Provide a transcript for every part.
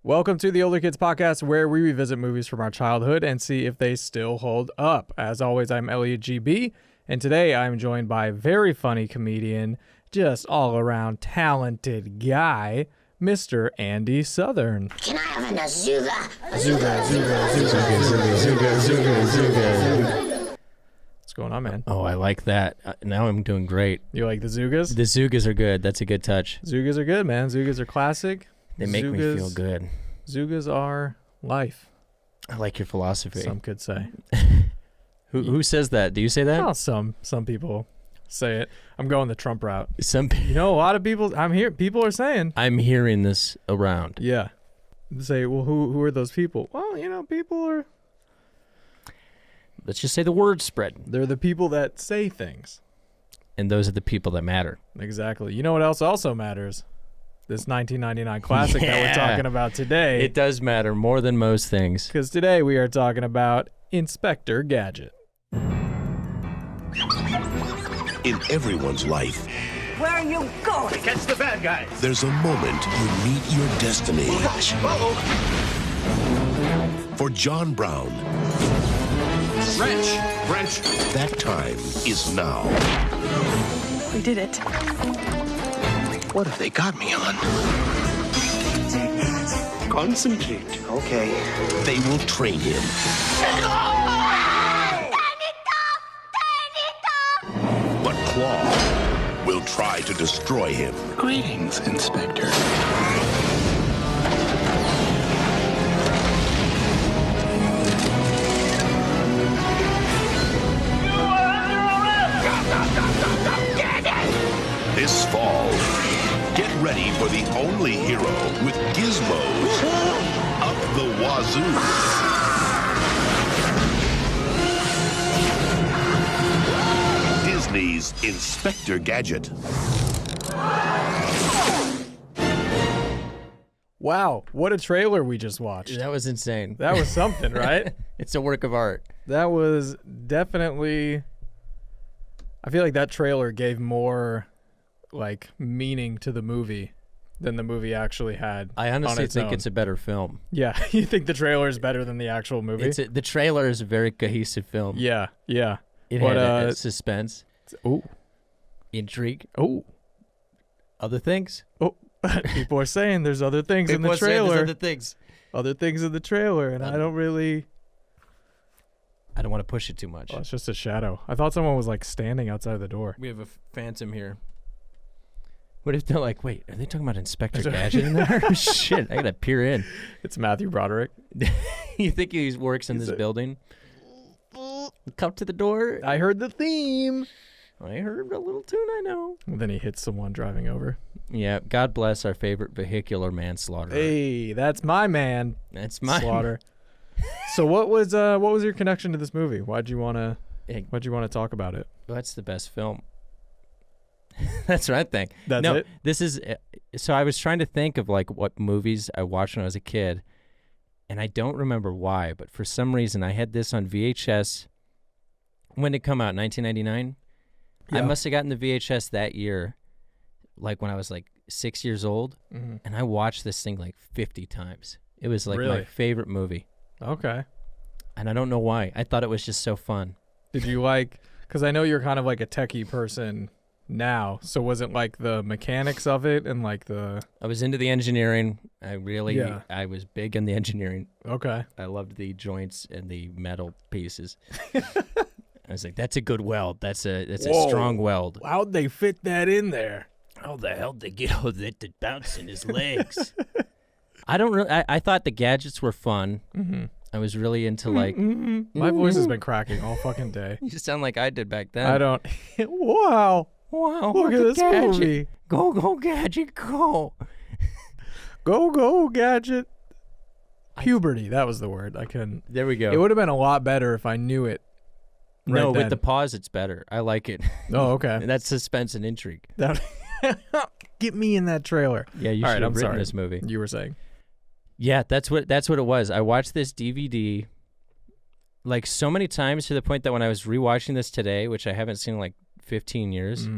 Welcome to the Older Kids Podcast, where we revisit movies from our childhood and see if they still hold up. As always, I'm Elliot GB, and today I'm joined by a very funny comedian, just all-around talented guy, Mr. Andy Southern. Can I have an Azuga? Zuga. What's going on, man? Oh, I like that. Now I'm doing great. You like the Zugas? The Zugas are good. That's a good touch. Zugas are good, man. Zugas are classic. They make me feel good. Zugas are life, I like your philosophy. some could say. Who says that? Do you say that? Well, some people say it. I'm going the Trump route. You A lot of people, people are saying. I'm hearing this around. Yeah. Say, well, who are those people? Well, people are, Let's just say the word spread. they're the people that say things. And those are the people that matter. Exactly. You know what else also matters? This 1999 classic that we're Yeah. talking about today. It does matter more than most things. Because today we are talking about Inspector Gadget. In everyone's life, Where are you going? Catch the bad guys. there's a moment you meet your destiny. Gosh. Uh-oh. For John Brown, Wrench. that time is now. We did it. What have they got me on? Concentrate. Okay. They will train him. But Claw will try to destroy him. Greetings, Inspector. This fall, get ready for the only hero with gizmos up the wazoo. Disney's Inspector Gadget. Wow, what a trailer we just watched. That was insane. That was something, right? It's a work of art. That was definitely, I feel like that trailer gave more meaning to the movie than the movie actually had. I honestly think own. it's a better film. Yeah, you think the trailer is better than the actual movie? The trailer is a very cohesive film. Yeah. It But, had suspense, Oh, intrigue, oh, other things. oh. People are saying there's other things in the People are saying there's trailer. other things. Other things in the trailer, and I don't really. I don't want to push it too much. Oh, it's just a shadow. I thought someone was standing outside the door. We have a phantom here. What if they're like, wait, are they talking about Inspector Gadget in there? Shit, I gotta peer in. It's Matthew Broderick. You think he works in this building? Come to the door. I heard the theme. I heard a little tune, I know. And then he hits someone driving over. Yeah, God bless our favorite vehicular manslaughter. Hey, that's my man. That's my Slaughter. So what was your connection to this movie? Why'd you wanna talk about it? That's the best film. That's what I think. That's no, it? This is so I was trying to think of what movies I watched when I was a kid, and I don't remember why, but for some reason I had this on VHS. When did it come out? 1999. Yeah. I must have gotten the VHS that year, when I was 6 years old, and I watched this thing 50 times. It was my Really? favorite movie, Okay. and I don't know why. I thought it was just so fun. Did you because I know you're kind of a techie person now, so was it the mechanics of it and the... I was into the engineering. Yeah. I was big on the engineering. Okay. I loved the joints and the metal pieces. I was like, that's a good weld. That's a strong weld. How'd they fit that in there? How the hell did they get all that to bounce in his legs? I thought the gadgets were fun. Mm-hmm. I was really into My voice has been cracking all fucking day. You sound like I did back then. I don't... Wow. Wow, Look at the this gadget. movie. Go, gadget, go. Go, Gadget. Puberty, that was the word. I couldn't... There we go. It would have been a lot better if I knew it. No, right with then. the pause, it's better. I like it. Oh, okay. That's suspense and intrigue. Get me in that trailer. Yeah, you All should right, have I'm written sorry. this movie. You were saying. Yeah, that's what it was. I watched this DVD so many times to the point that when I was rewatching this today, which I haven't seen in 15 years,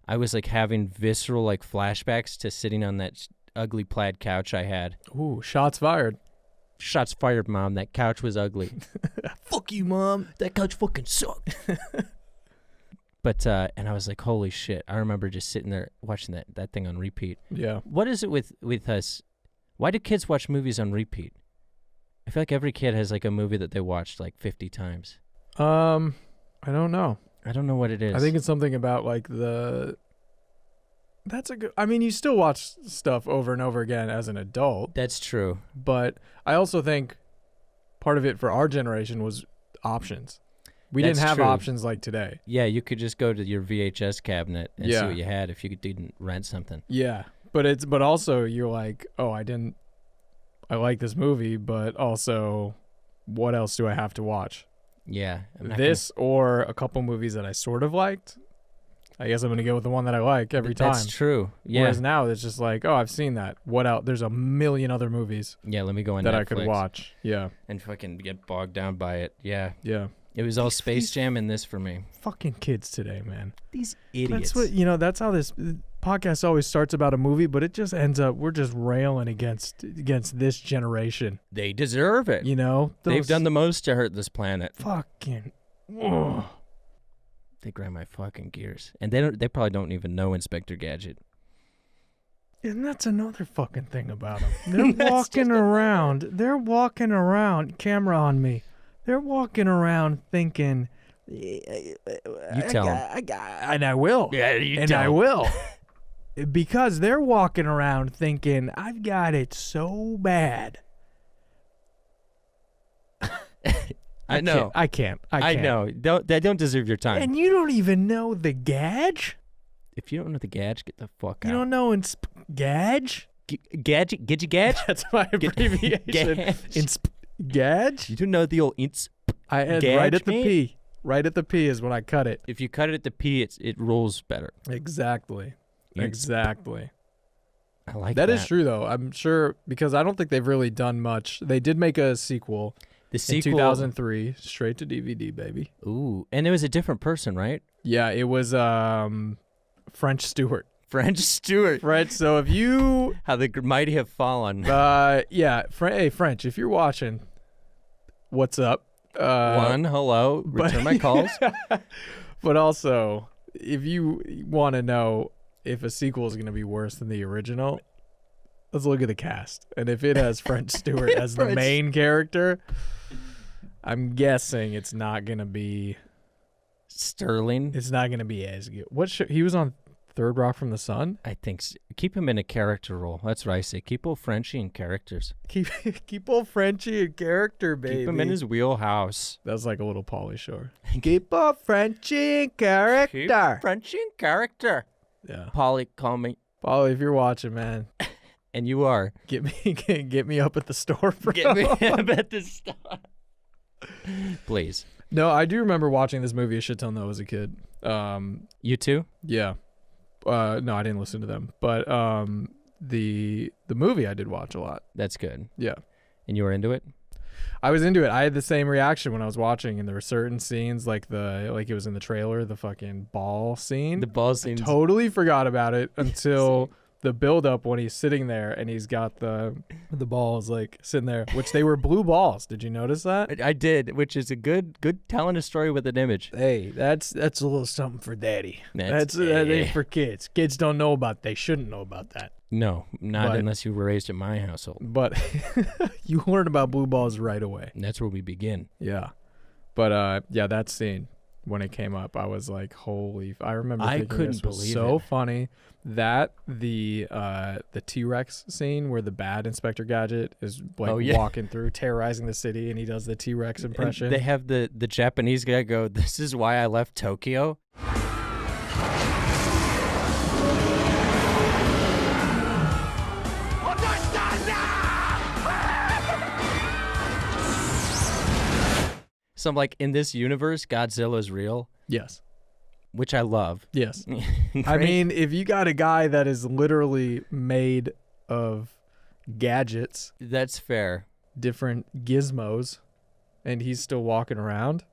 I was having visceral flashbacks to sitting on that ugly plaid couch I had. Ooh, shots fired. Shots fired, Mom. That couch was ugly. Fuck you, Mom. That couch fucking sucked. But and I was like, holy shit. I remember just sitting there watching that thing on repeat. Yeah. What is it with us? Why do kids watch movies on repeat? I feel like every kid has like a movie that they watched like 50 times. I don't know. I don't know what it is. I think it's something about like that's a good. I mean, you still watch stuff over and over again as an adult, that's true. but I also think part of it for our generation was options. We That's didn't have true. options like today. Yeah, you could just go to your VHS cabinet and see Yeah. what you had if you didn't rent something. Yeah, but also you're like, oh, I like this movie, but also, what else do I have to watch? Yeah. I'm not This or a couple movies that I sort of liked. I guess I'm gonna go with the one that I like every time. That's true. Yeah. Whereas now it's just like, oh, I've seen that. What else? There's a million other movies Yeah, let me go on that Netflix I could watch. Yeah, and fucking get bogged down by it. Yeah. yeah. It was all Space Jam and this for me. Fucking kids today, man. These idiots. That's what that's how this podcast always starts about a movie, but it just ends up we're just railing against this generation. They deserve it. They've Those done the most to hurt this planet. fucking. Ugh. They grind my fucking gears. And they probably don't even know Inspector Gadget. And that's another fucking thing about them. They're walking around. They're walking around. Camera on me. They're walking around thinking. You tell them. And I will. Yeah, you and tell I 'em. will. Because they're walking around thinking, I've got it so bad. I know. I can't. I know. They don't deserve your time. And you don't even know the Gadge? If you don't know the Gadge, get the fuck You out. don't know Gadge? Gadget? Get you Gadge? That's my abbreviation. Gadge. Gadge? You don't know the old I had Gadge, right at the mate? P. Right at the P is when I cut it. If you cut it at the P, it rolls better. Exactly. It's- Exactly. I like That is true, though. I'm sure, because I don't think they've really done much. They did make a sequel The in sequel. 2003, straight to DVD, baby. Ooh, and it was a different person, right? Yeah, it was French Stewart. French Stewart. French. So if you, How the mighty have fallen. yeah, hey French, if you're watching, what's up? One, hello, return my calls. But also, if you want to know if a sequel is going to be worse than the original, let's look at the cast. And if it has French Stewart as the French- main character, I'm guessing it's not going to be. Sterling. It's not going to be as good. What show? He was on Third Rock from the Sun. I think keep him in a character role. That's what I say. Keep old Frenchie in characters. Keep old Frenchie in character, baby. Keep him in his wheelhouse. That's like a little Pauly Shore. Keep old Frenchie in character. Frenchie in character. Yeah, Polly, call me. Pauly, if you're watching, man, And you are. get me up at the store, bro. Get me at the start. Please. No, I do remember watching this movie a shit ton though as a kid. You too? Yeah. No, I didn't listen to them, but the movie I did watch a lot. That's good. Yeah. And you were into it? I was into it. I had the same reaction when I was watching, and there were certain scenes like it was in the trailer, the fucking ball scene. The ball scene. Totally forgot about it until the build up when he's sitting there and he's got the balls like sitting there, which they were blue balls. Did you notice that? I did, which is a good telling a story with an image. Hey, that's a little something for daddy. That Hey. ain't for kids. Kids don't know about. They shouldn't know about that. No, not But- unless you were raised in my household. But you learn about blue balls right away. And that's where we begin. Yeah. But yeah, that scene when it came up, I was like, holy! I remember I thinking couldn't this was believe so it. funny. That the T-Rex scene where the bad Inspector Gadget is like Oh, yeah. walking through, terrorizing the city, and he does the T-Rex And impression. they have the Japanese guy go, "This is why I left Tokyo." So I'm like, in this universe, Godzilla's real, Yes. which I love. Yes. I Great. mean, if you got a guy that is literally made of gadgets, That's fair. different gizmos, and he's still walking around,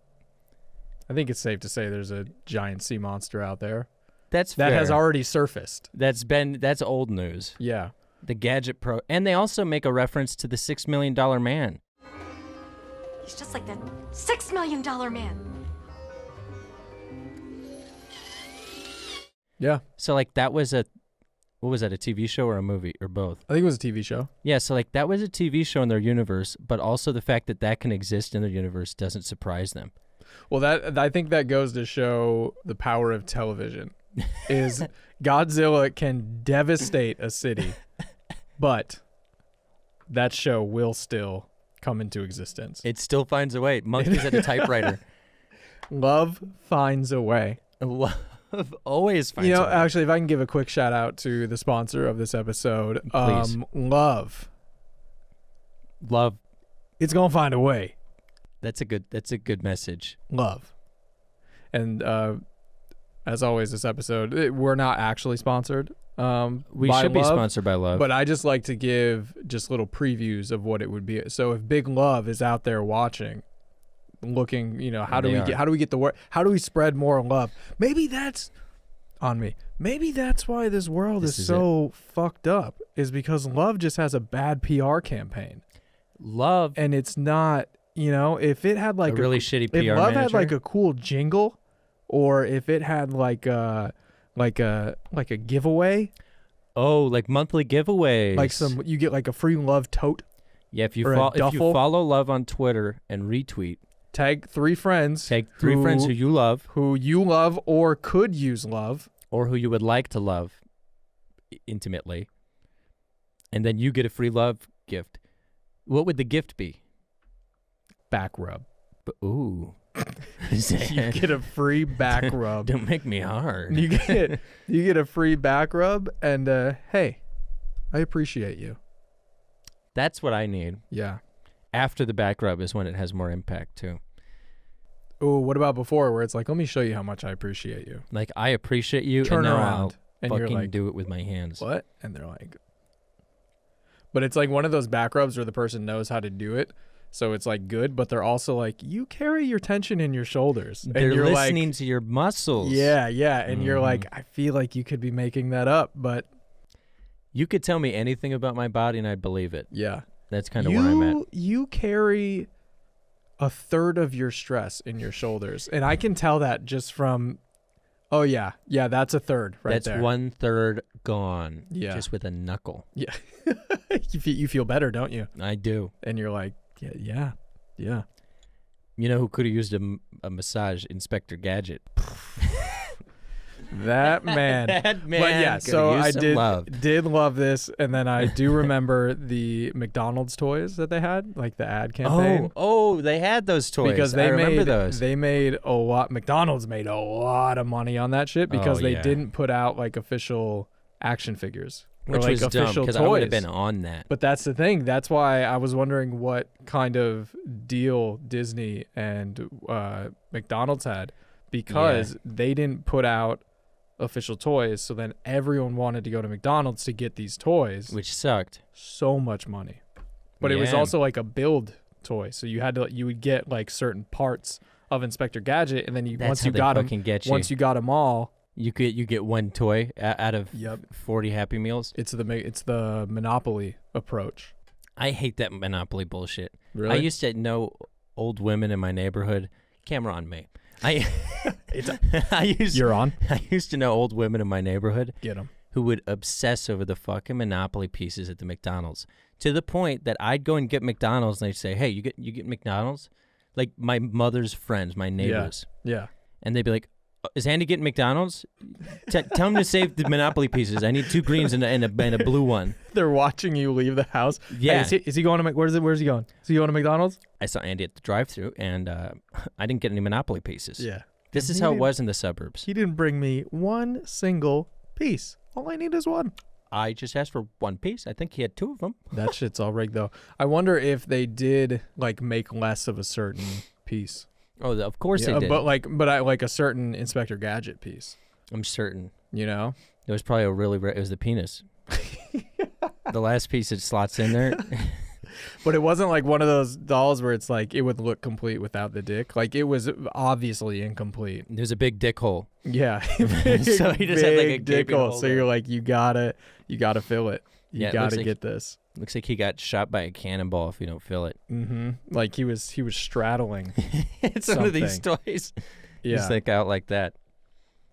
I think it's safe to say there's a giant sea monster out there That's that fair. has already surfaced. That's old news. Yeah. The Gadget Pro. And they also make a reference to the $6 Million Man. He's just like that $6 million man. Yeah. So like that was what was that, a TV show or a movie or both? I think it was a TV show. Yeah, so like that was a TV show in their universe, but also the fact that that can exist in their universe doesn't surprise them. Well, I think that goes to show the power of television. Is Godzilla can devastate a city, but that show will still come into existence. It still finds a way. Monkeys at a typewriter. Love finds a way. Love always finds a way. Actually, if I can give a quick shout out to the sponsor of this episode, Please. Love. Love. It's gonna find a way. That's a good message. Love. And as always, this episode, we're not actually sponsored. We by should be Love, sponsored by Love. But I just like to give just little previews of what it would be. So if Big Love is out there watching, looking, how do we get the word? How do we spread more love? Maybe that's on me. Maybe that's why this world is so fucked up, is because Love just has a bad PR campaign. Love, and it's not, if it had like a really shitty PR if Love manager? had like a cool jingle, or if it had like a giveaway. Oh, like monthly giveaways. Like you get like a free Love tote. Yeah, if you duffel. follow Love on Twitter and retweet, tag 3 friends. Tag 3 friends who you love or could use love, or who you would like to love intimately, and then you get a free Love gift. What would the gift be? Back rub. Ooh. You get a free back rub. Don't make me hard. You get a free back rub, and hey, I appreciate you. That's what I need. Yeah. After the back rub is when it has more impact too. Oh, what about before, where it's like, let me show you how much I appreciate you. Like, I appreciate you. Turn and now around, I'll and fucking you're like, do it with my hands. What? And they're like, but it's like one of those back rubs where the person knows how to do it. So it's like good, but they're also like, you carry your tension in your shoulders. They're and you're listening like, to your muscles. Yeah. And you're like, I feel like you could be making that up, but. You could tell me anything about my body and I'd believe it. Yeah. That's kind of where I'm at. You carry a third of your stress in your shoulders. And I can tell that just from, oh, yeah. Yeah, that's a third right there. That's 1/3 gone. Yeah. Just with a knuckle. Yeah. You feel better, don't you? I do. And you're like, yeah. You know who could have used a massage? Inspector Gadget. That man. That man. But yeah, so I did love this, and then I do remember the McDonald's toys that they had, like the ad campaign. Oh, they had those toys. Because I remember those. They made a lot. McDonald's made a lot of money on that shit because they didn't put out like official action figures. Which like was dumb, because I would have been on that. But that's the thing. That's why I was wondering what kind of deal Disney and McDonald's had, because they didn't put out official toys. So then everyone wanted to go to McDonald's to get these toys, which sucked. So much money. But it was also like a build toy. So you would get like certain parts of Inspector Gadget, and then once you got them all. You get one toy out of 40 Happy Meals. It's the Monopoly approach. I hate that Monopoly bullshit. Really? I used to know old women in my neighborhood. Camera on me. You're on. I used to know old women in my neighborhood. Get them. Who would obsess over the fucking Monopoly pieces at the McDonald's, to the point that I'd go and get McDonald's, and they'd say, "Hey, you get McDonald's?" Like my mother's friends, my neighbors. Yeah. And they'd be like, "Is Andy getting McDonald's? Tell him to save the Monopoly pieces. I need 2 greens and a blue one." They're watching you leave the house. Yeah. Hey, is he going to where's he going? Is he going to McDonald's? I saw Andy at the drive-thru, and I didn't get any Monopoly pieces. Yeah. This is how it was in the suburbs. He didn't bring me one single piece. All I need is one. I just asked for 1 piece. I think he had 2 of them. That shit's all rigged, though. I wonder if they did like make less of a certain piece. Oh, of course they did. But I like a certain Inspector Gadget piece. I'm certain. It was probably it was the penis. The last piece that slots in there. But it wasn't like one of those dolls where it's like it would look complete without the dick. Like it was obviously incomplete. There's a big dick hole. Yeah. So he just had, like, a Big dick gaping hole. hole So there. you're like, you gotta fill it. You Yeah, it looks gotta like- get this. Looks like he got shot by a cannonball if you don't fill it. Mm-hmm. Like he was straddling. It's one of these Something. toys. Yeah. Just like out like that.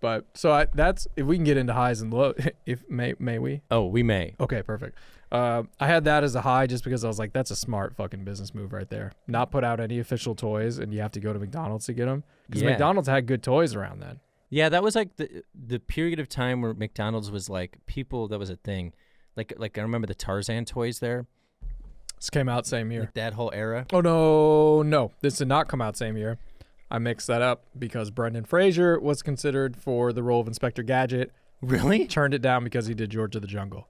But so that's if we can get into highs and lows. If may we? Oh, we may. Okay, perfect. I had that as a high just because I was like, that's a smart fucking business move right there. Not put out any official toys, and you have to go to McDonald's to get them because Yeah. McDonald's had good toys around then. Yeah, that was like the period of time where McDonald's was like people. That was a thing. Like I remember the Tarzan toys there. This came out same year. Like that whole era. Oh no, this did not come out same year. I mixed that up because Brendan Fraser was considered for the role of Inspector Gadget. Really? Turned it down because he did George of the Jungle.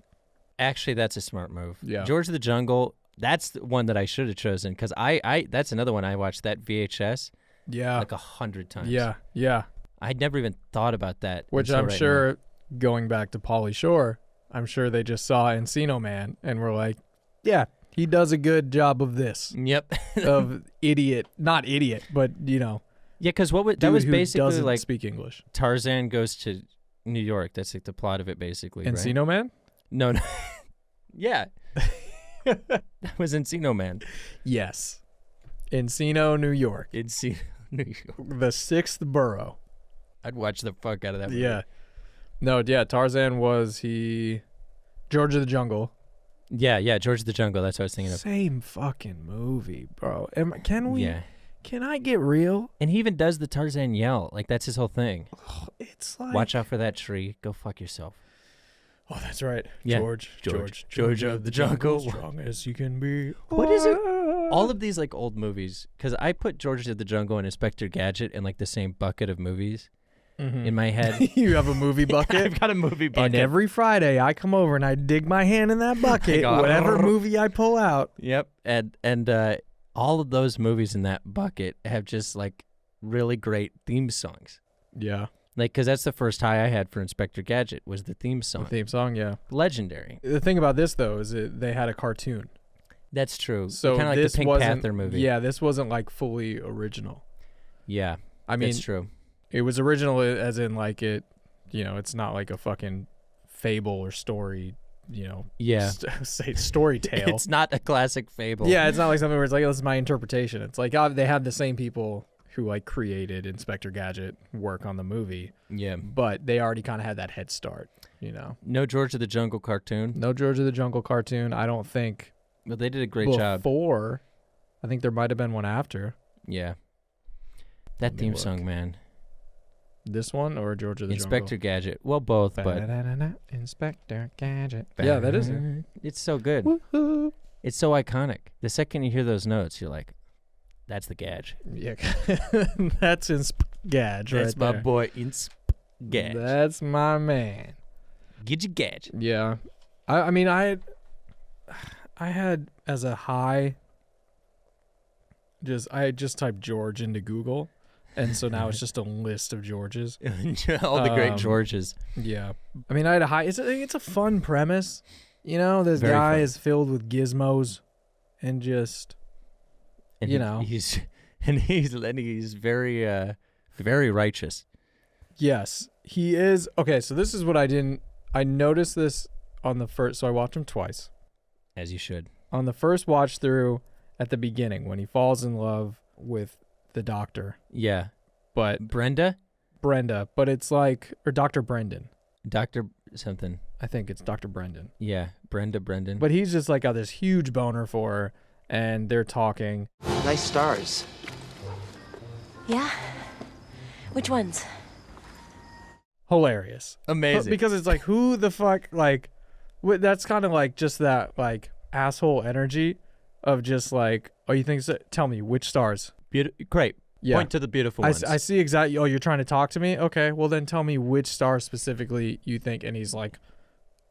Actually, that's a smart move. Yeah. George of the Jungle. That's the one that I should have chosen because I that's another one I watched that VHS Yeah. like 100 times. Yeah. I'd never even thought about that. Which until I'm right sure, going back to Pauly Shore, I'm sure they just saw Encino Man and were like, yeah, he does a good job of this. now. Yep. Of not idiot, but Yeah, because that dude was who basically doesn't like speak English. Tarzan goes to New York. That's like the plot of it, basically. Right? Encino Man? No. Yeah. That was Encino Man. Yes. Encino, New York. Encino, New York. The 6th borough. I'd watch the fuck out of that movie. Yeah. No, yeah, Tarzan was George of the Jungle. Yeah, George of the Jungle. That's what I was thinking of. Same fucking movie, bro. Yeah. Can I get real? And he even does the Tarzan yell. Like, that's his whole thing. It's like Watch out for that tree. Go fuck yourself. Oh, that's right. Yeah. George of the Jungle. Strong as you can be. What is it? All of these, like, old movies, because I put George of the Jungle and Inspector Gadget in, like, the same bucket of movies in my head. You have a movie bucket? I've got a movie bucket. And every Friday I come over and I dig my hand in that bucket, go, whatever movie I pull out. Yep. And all of those movies in that bucket have just, like, really great theme songs. Yeah. Like, because that's the first high I had for Inspector Gadget was the theme song. The theme song, yeah. Legendary. The thing about this, though, is they had a cartoon. That's true. So kind of like this the Pink wasn't, Panther movie. Yeah, this wasn't, like, fully original. Yeah. I mean, that's true. it was original as in, like, it's not like a fucking fable or story, Yeah. say story tale. It's not a classic fable. Yeah, it's not like something where it's like, this is my interpretation. It's like, they had the same people who, like, created Inspector Gadget work on the movie, Yeah. but they already kind of had that head start, No George of the Jungle cartoon. No George of the Jungle cartoon, I don't think. But they did a great job. Before, I think there might have been one after. Yeah. That Let me theme look. song, man. This one or George of the Inspector Gadget. Well, both, but Jungle? Inspector Gadget. Yeah, that is it. It's so good. Woohoo. It's so iconic. The second you hear those notes, you're like, that's the Gadge. Yeah, that's Gadge right That's my there. boy, Gadge. That's my man. Get your Gadge. Yeah, I mean, I had as a high. I just typed George into Google, and so now it's just a list of Georges. All the great Um, Georges. Yeah, I mean, I had a high. It's a fun premise, this Very guy fun. is filled with gizmos, and just And you know. he's very very righteous. yes, he is. Okay, so this is what I noticed this on the first. So I watched him twice. As you should. On the first watch through, at the beginning when he falls in love with the doctor, Yeah. but Brenda? Brenda, but it's like, or Dr. Brendan. Dr. something. I think it's Dr. Brendan. Yeah. Brendan. But he's just like got this huge boner for her, and they're talking. Nice stars. Yeah? Which ones? Hilarious. Amazing. Because it's like, who the fuck, like, that's kind of like just that, like, asshole energy of just like, oh, you think so? Tell me, which stars? Great. Yeah. Point to the beautiful ones. I see exactly. Oh, you're trying to talk to me? Okay, well then tell me which star specifically you think. And he's like,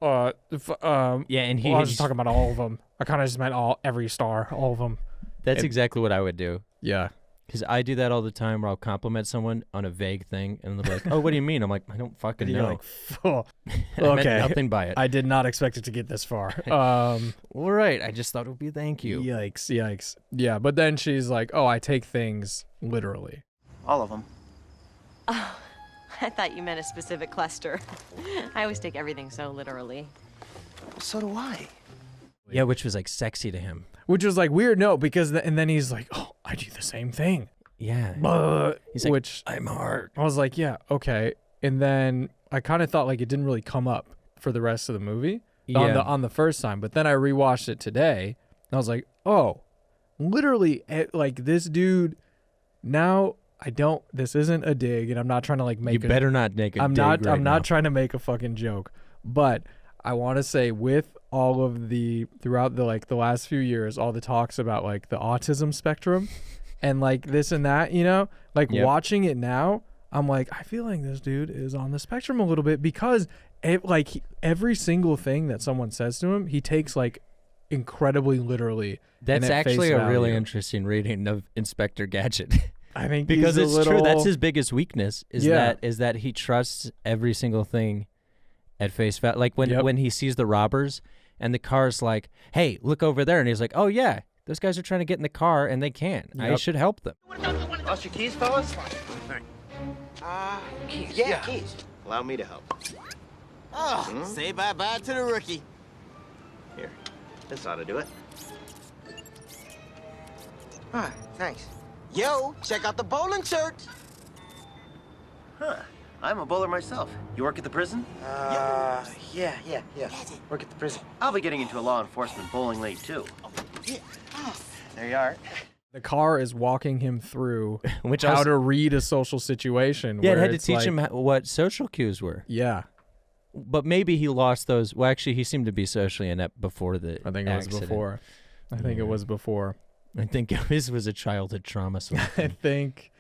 Yeah, and well, I was just talking about all of them. I kind of just meant every star, all of them. That's and- exactly what I would do. Yeah. Because I do that all the time where I'll compliment someone on a vague thing, and they'll be like, oh, what do you mean? I'm like, I don't fucking And you're know. like, oh, I meant okay. nothing by it. I did not expect it to get this far. All right. I just thought it would be thank you. Yikes. Yeah, but then she's like, oh, I take things literally. All of them. I thought you meant a specific cluster. I always take everything so literally. So do I. Yeah, which was like sexy to him. Which was like weird, no, because and then he's like, oh, I do the same thing. Yeah. He's like, which I'm hard. I was like, yeah, okay. And then I kind of thought like it didn't really come up for the rest of the movie on the first time. But then I rewatched it today, and I was like, oh, literally, like this dude. Now I don't. This isn't a dig, and I'm not trying to like make. You better not make a I'm dig not. right I'm now. not trying to make a fucking joke, but I want to say with all of the throughout the like the last few years, all the talks about like the autism spectrum, and like this and that, you know, like watching it now, I'm like, I feel like this dude is on the spectrum a little bit because every single thing that someone says to him, he takes like incredibly literally. That's and at actually face a really value. interesting reading of Inspector Gadget. I think because he's it's a true. That's little- his biggest weakness. Is that he trusts every single thing at face value. Like when he sees the robbers and the car's like, "Hey, look over there," and he's like, "Oh yeah, those guys are trying to get in the car and they can't. I Yep. should help them." Lost your keys, fellas? Keys. Yeah, keys. Allow me to help. Oh, say bye-bye to the rookie. Here, this ought to do it. Ah, thanks. Yo, check out the bowling shirt. Huh. I'm a bowler myself. You work at the prison? Yeah. Work at the prison. I'll be getting into a law enforcement bowling league, too. There you are. The car is walking him through Which how also- to read a social situation. Yeah, it where had to it's teach like- him what social cues were. Yeah, But maybe he lost those. Well, actually, he seemed to be socially inept before the I think it was accident. before. I think it was before. I think his was a childhood trauma. Sort of I thing. think,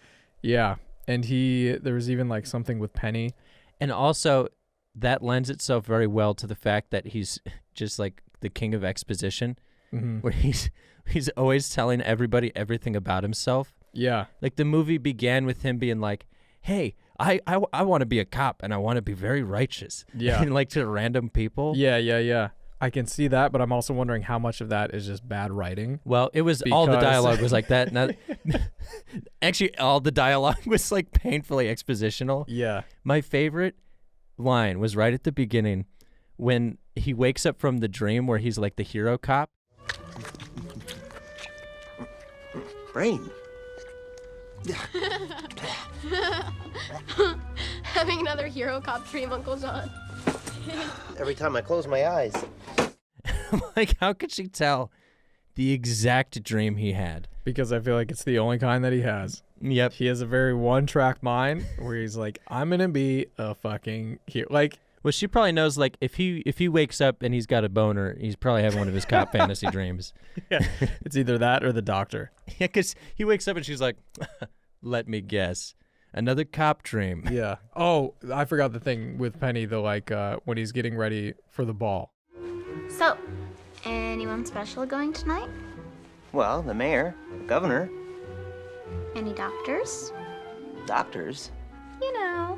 yeah. And there was even like something with Penny. And also, that lends itself very well to the fact that he's just like the king of exposition, where he's always telling everybody everything about himself. Yeah, Like the movie began with him being like, "Hey, I want to be a cop and I want to be very righteous." Yeah. and like to random people. yeah. I can see that, but I'm also wondering how much of that is just bad writing. Well, it was all the Because- dialogue was like that. Now, actually, all the dialogue was like painfully expositional. Yeah, My favorite line was right at the beginning when he wakes up from the dream where he's like the hero cop. Brain. Having another hero cop dream, Uncle John. Every time I close my eyes. Like, how could she tell the exact dream he had? because I feel like it's the only kind that he has. Yep. He has a very one-track mind where he's like, I'm gonna be a fucking hero. Like, Well, she probably knows, like, if he wakes up and he's got a boner, he's probably having one of his cop fantasy dreams. yeah, it's either that or the doctor. Yeah, because he wakes up and she's like, let me guess, another cop dream. Yeah. Oh, I forgot the thing with Penny, though, like when he's getting ready for the ball. So, anyone special going tonight? Well, the mayor, the governor, Any doctors? doctors. You know,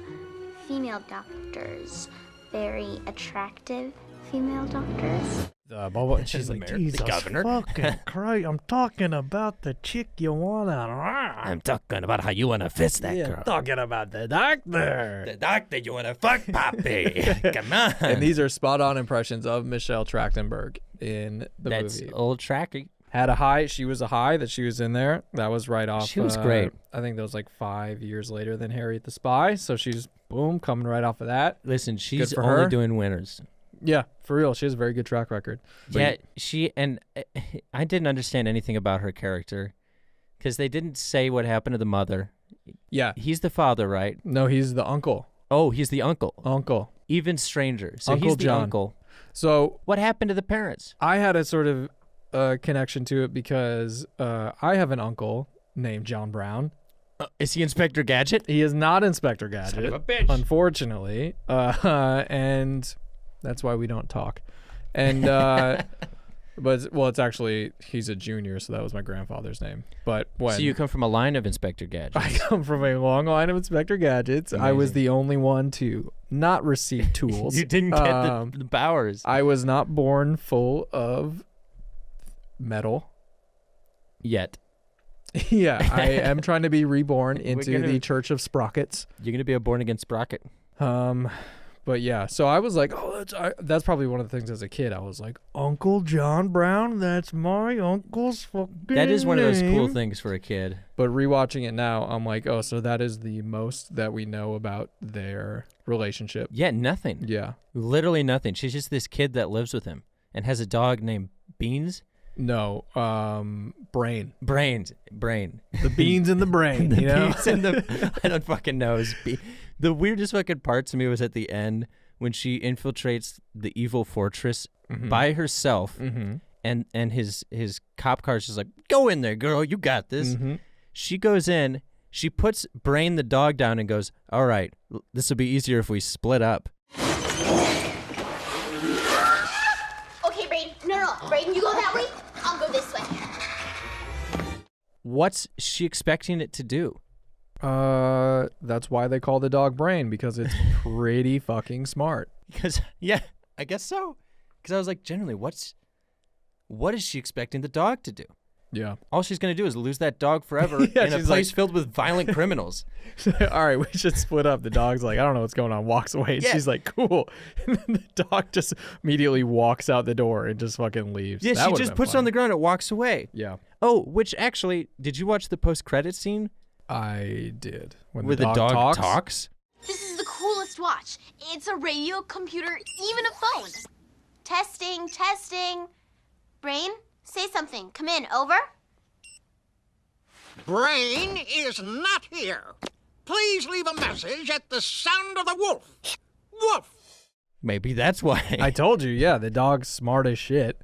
female doctors. Very attractive female doctors. The ball, and she's The like, mayor, the Jesus governor." fucking Christ, I'm talking about the chick you wanna. I'm talking about how you want to fist that Yeah, girl. talking about the doctor. The doctor you want to fuck, Poppy. Come on. And these are spot on impressions of Michelle Trachtenberg in the That's movie. old Tracky. Had a high. She was a high that she was in there. That was right off. She was great. I think that was like 5 years later than Harriet the Spy. So she's boom coming right off of that. Listen, she's for only her. doing winners. Yeah, for real. She has a very good track record. But Yeah, she and I didn't understand anything about her character because they didn't say what happened to the mother. yeah. He's the father, right? No, he's the uncle. Oh, he's the uncle. Uncle. Even stranger. So Uncle he's the John. uncle. So What happened to the parents? I had a sort of connection to it because I have an uncle named John Brown. Is he Inspector Gadget? He is not Inspector Gadget, Son of a bitch. unfortunately, and that's why we don't talk. And But well, it's actually he's a junior, so that was my grandfather's name. But when So you come from a line of Inspector Gadgets. I come from a long line of Inspector Gadgets. I was the only one to not receive tools. You didn't get the powers. I was not born full of metal. Yet. Yeah, I am trying to be reborn into the Church of Sprockets. You're going to be a born-again sprocket. But yeah, so I was like, oh, that's probably one of the things as a kid. I was like, Uncle John Brown, that's my uncle's fucking That is one of those cool name. things for a kid. But rewatching it now, I'm like, oh, so that is the most that we know about their relationship. Yeah, nothing. Yeah. Literally nothing. She's just this kid that lives with him and has a dog named Beans. No, Brain. Brain. The beans in the brain, The you know? beans in the I don't fucking know. The weirdest fucking part to me was at the end when she infiltrates the evil fortress by herself, and his cop car's just like, go in there, girl, you got this. She goes in, she puts Brain the dog down and goes, all right, this will be easier if we split up. Okay, Braden. No, Braden, you go that way. I'll go this way. What's she expecting it to do? That's why they call the dog Brain, because it's pretty fucking smart. Because, yeah, I guess so. Because I was like, generally, what is she expecting the dog to do? Yeah. All she's going to do is lose that dog forever Yeah, in a she's place like- filled with violent criminals. All right, we should split up. The dog's like, I don't know what's going on, walks away. And Yeah. she's like, cool. And then the dog just immediately walks out the door and just fucking leaves. Yeah, That she would've just been puts it fun. on the ground and walks away. Yeah, Oh, which actually, did you watch the post-credit scene I did. When where the dog talks? This is the coolest watch. It's a radio, computer, even a phone. Testing, testing. Brain, say something. Come in, over. Brain is not here. Please leave a message at the sound of the wolf. Wolf! Maybe that's why. I told you, yeah, the dog's smart as shit.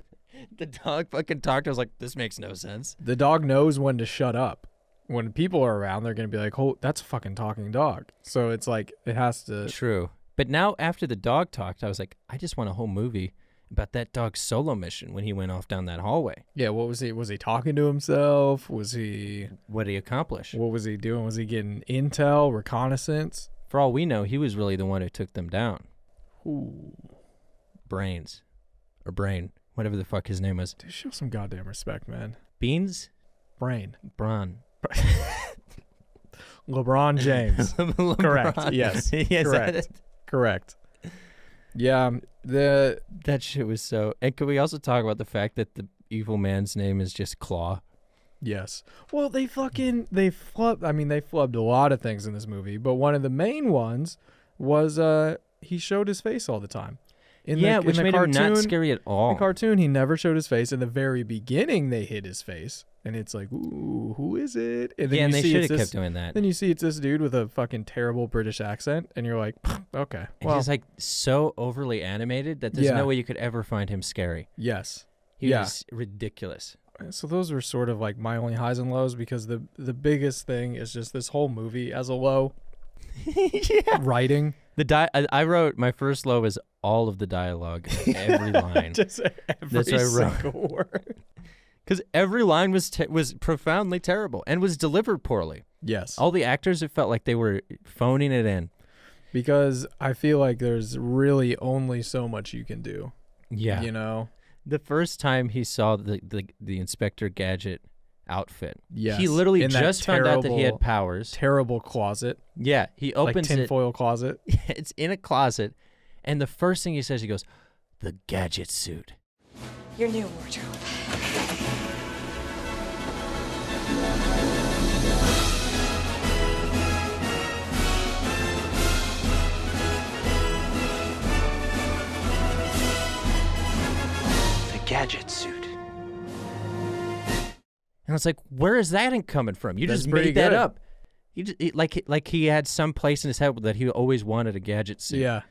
The dog fucking talked. I was like, this makes no sense. The dog knows when to shut up. When people are around, they're going to be like, oh, that's a fucking talking dog. So it's like, it has to. True. But now after the dog talked, I was like, I just want a whole movie about that dog's solo mission when he went off down that hallway. Yeah, what was he? Was he talking to himself? Was he. What did he accomplish? What was he doing? Was he getting intel, reconnaissance? For all we know, he was really the one who took them down. Ooh. Brains. Or Brain. Whatever the fuck his name was. Dude, show some goddamn respect, man. Beans? Brain. Braun. LeBron James. LeBron. Correct. Yes. Yes, Correct. Correct. Yeah. That shit was so. And can we also talk about the fact that the evil man's name is just Claw? Yes. Well, they flubbed. I mean, they flubbed a lot of things in this movie, but one of the main ones was he showed his face all the time. Which made him not scary at all. In the cartoon, he never showed his face. In the very beginning, they hid his face, and it's like, ooh, who is it? And then Yeah, and you they see should it's have this- kept doing that. Then you see it's this dude with a fucking terrible British accent, and you're like, okay, And well, he's like so overly animated that there's Yeah. no way you could ever find him scary. yes. He Yeah. was ridiculous. So those were sort of like my only highs and lows, because the biggest thing is just this whole movie as a low. Yeah. Writing. I wrote my first low was all of the dialogue, every line. Just every That's what I wrote. single word. Because every line was profoundly terrible and was delivered poorly. Yes. All the actors, it felt like they were phoning it in. Because I feel like there's really only so much you can do. Yeah. You know? The first time he saw the Inspector Gadget outfit, Yes. he literally In that just found out that he terrible- had powers. Terrible closet. Yeah, he opens like it. tinfoil closet. It's in a closet, and the first thing he says, he goes, "The gadget suit." Your new wardrobe. The gadget suit. And it's like, where is that coming from? You That's just pretty made that good. up. Like he had some place in his head that he always wanted a gadget suit. Yeah.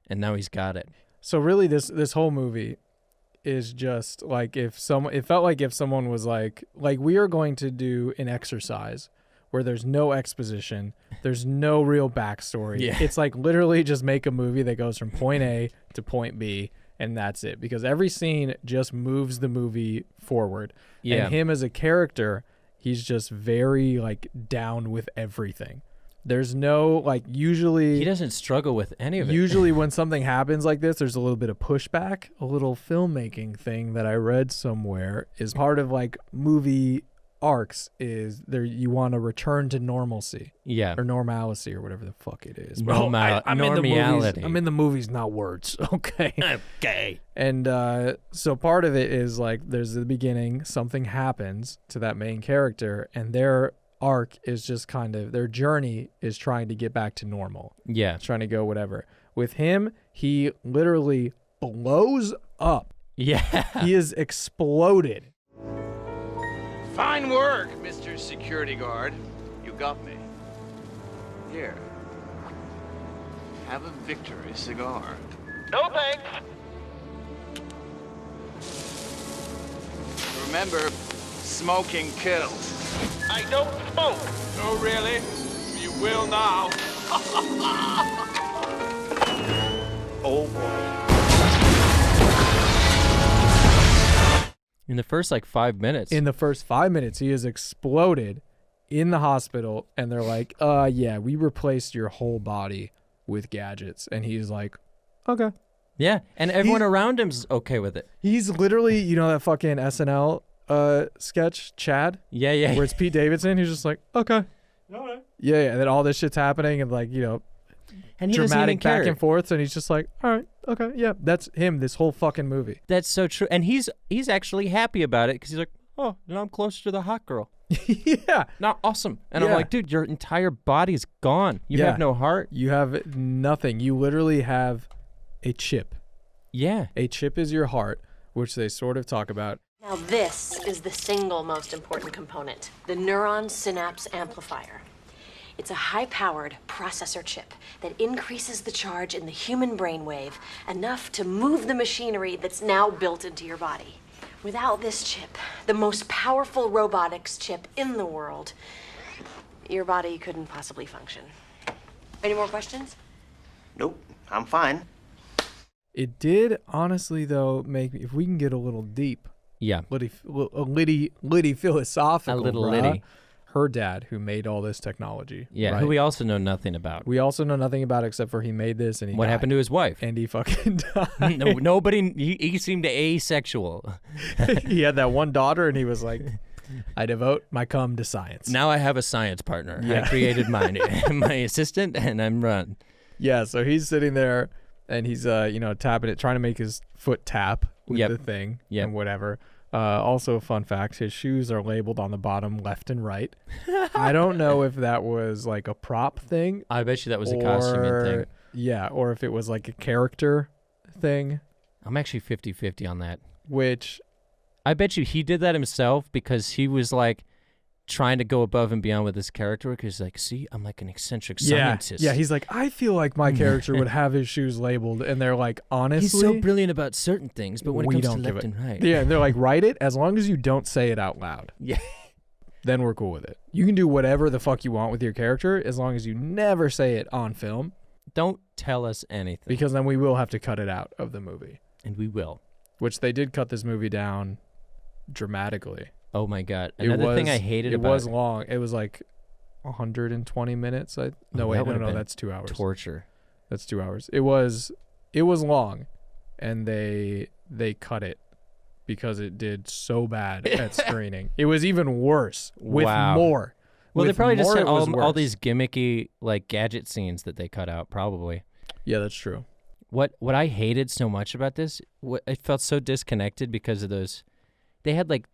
And now he's got it. So really this whole movie is just like it felt like if someone was like we are going to do an exercise where there's no exposition, there's no real backstory. Yeah. It's like literally just make a movie that goes from point A to point B and that's it. Because every scene just moves the movie forward. Yeah. And him as a character, he's just very like down with everything. There's no like usually He doesn't struggle with any of it. Usually when something happens like this, there's a little bit of pushback. A little filmmaking thing that I read somewhere is part of like movie arcs is there you want to return to normalcy. Yeah. Or normalcy or whatever the fuck it is. I'm in the movies. I'm in the movies, not words. Okay. Okay. And so part of it is like there's the beginning, something happens to that main character, and their arc is just kind of their journey is trying to get back to normal. Yeah. Trying to go whatever. With him, he literally blows up. Yeah. He is exploded. Fine work, Mr. Security Guard. You got me. Here. Have a victory cigar. No thanks. Remember, smoking kills. I don't smoke. Oh, really? You will now. Oh boy. In the first like 5 minutes. In the first 5 minutes, he is exploded in the hospital, and they're like, yeah, we replaced your whole body with gadgets. And he's like, okay. Yeah, and everyone around him's okay with it. He's literally, you know that fucking SNL sketch, Chad? Yeah. Where it's Pete Davidson. He's just like, okay. Yeah, and then all this shit's happening, and like, you know, And he doesn't even dramatic back care. and forth, and he's just like, all right, okay, yeah, that's him this whole fucking movie. That's so true. And he's actually happy about it because he's like, oh, now I'm closer to the hot girl. Yeah. Not awesome. And I'm Yeah. like, dude, your entire body's gone. You Yeah. have no heart. You have nothing. You literally have a chip. Yeah. A chip is your heart, which they sort of talk about. Now this is the single most important component, the neuron synapse amplifier. It's a high-powered processor chip that increases the charge in the human brainwave enough to move the machinery that's now built into your body. Without this chip, the most powerful robotics chip in the world, your body couldn't possibly function. Any more questions? Nope, I'm fine. It did, honestly, though, make me, if we can get a little deep, Yeah. Liddy philosophical, A little bruh. Liddy. Her dad, who made all this technology. Yeah, right? who we also know nothing about. We also know nothing about except for he made this and he What died. happened to his wife? And he fucking died. No, nobody, he seemed asexual. He had that one daughter and he was like, I devote my cum to science. Now I have a science partner. Yeah. I created my assistant and I'm run. Yeah, so he's sitting there and he's, tapping it, trying to make his foot tap with Yep. the thing Yep. and whatever. Also, a fun fact, his shoes are labeled on the bottom left and right. I don't know if that was like a prop thing. I bet you that was a costuming thing. Yeah, or if it was like a character thing, I'm actually 50-50 on that. which I bet you he did that himself because he was like trying to go above and beyond with his character because like, see, I'm like an eccentric scientist. Yeah, he's like, I feel like my character would have his shoes labeled, and they're like, honestly, He's so brilliant about certain things, but when we it comes don't to give left it. and right. Yeah, and they're like, write it as long as you don't say it out loud. Yeah. Then we're cool with it. You can do whatever the fuck you want with your character as long as you never say it on film, Don't tell us anything. because then we will have to cut it out of the movie, And we will. which they did cut this movie down dramatically. Oh my God. Another thing I hated about it was long. It was like 120 minutes. No, that's 2 hours. torture. That's 2 hours. It was long, and they cut it because it did so bad at screening. It was even worse with Wow. more. Well, they With probably just more, had it was all worse. these gimmicky like gadget scenes that they cut out probably. Yeah, that's true. What I hated so much about this, it felt so disconnected because of those. They had like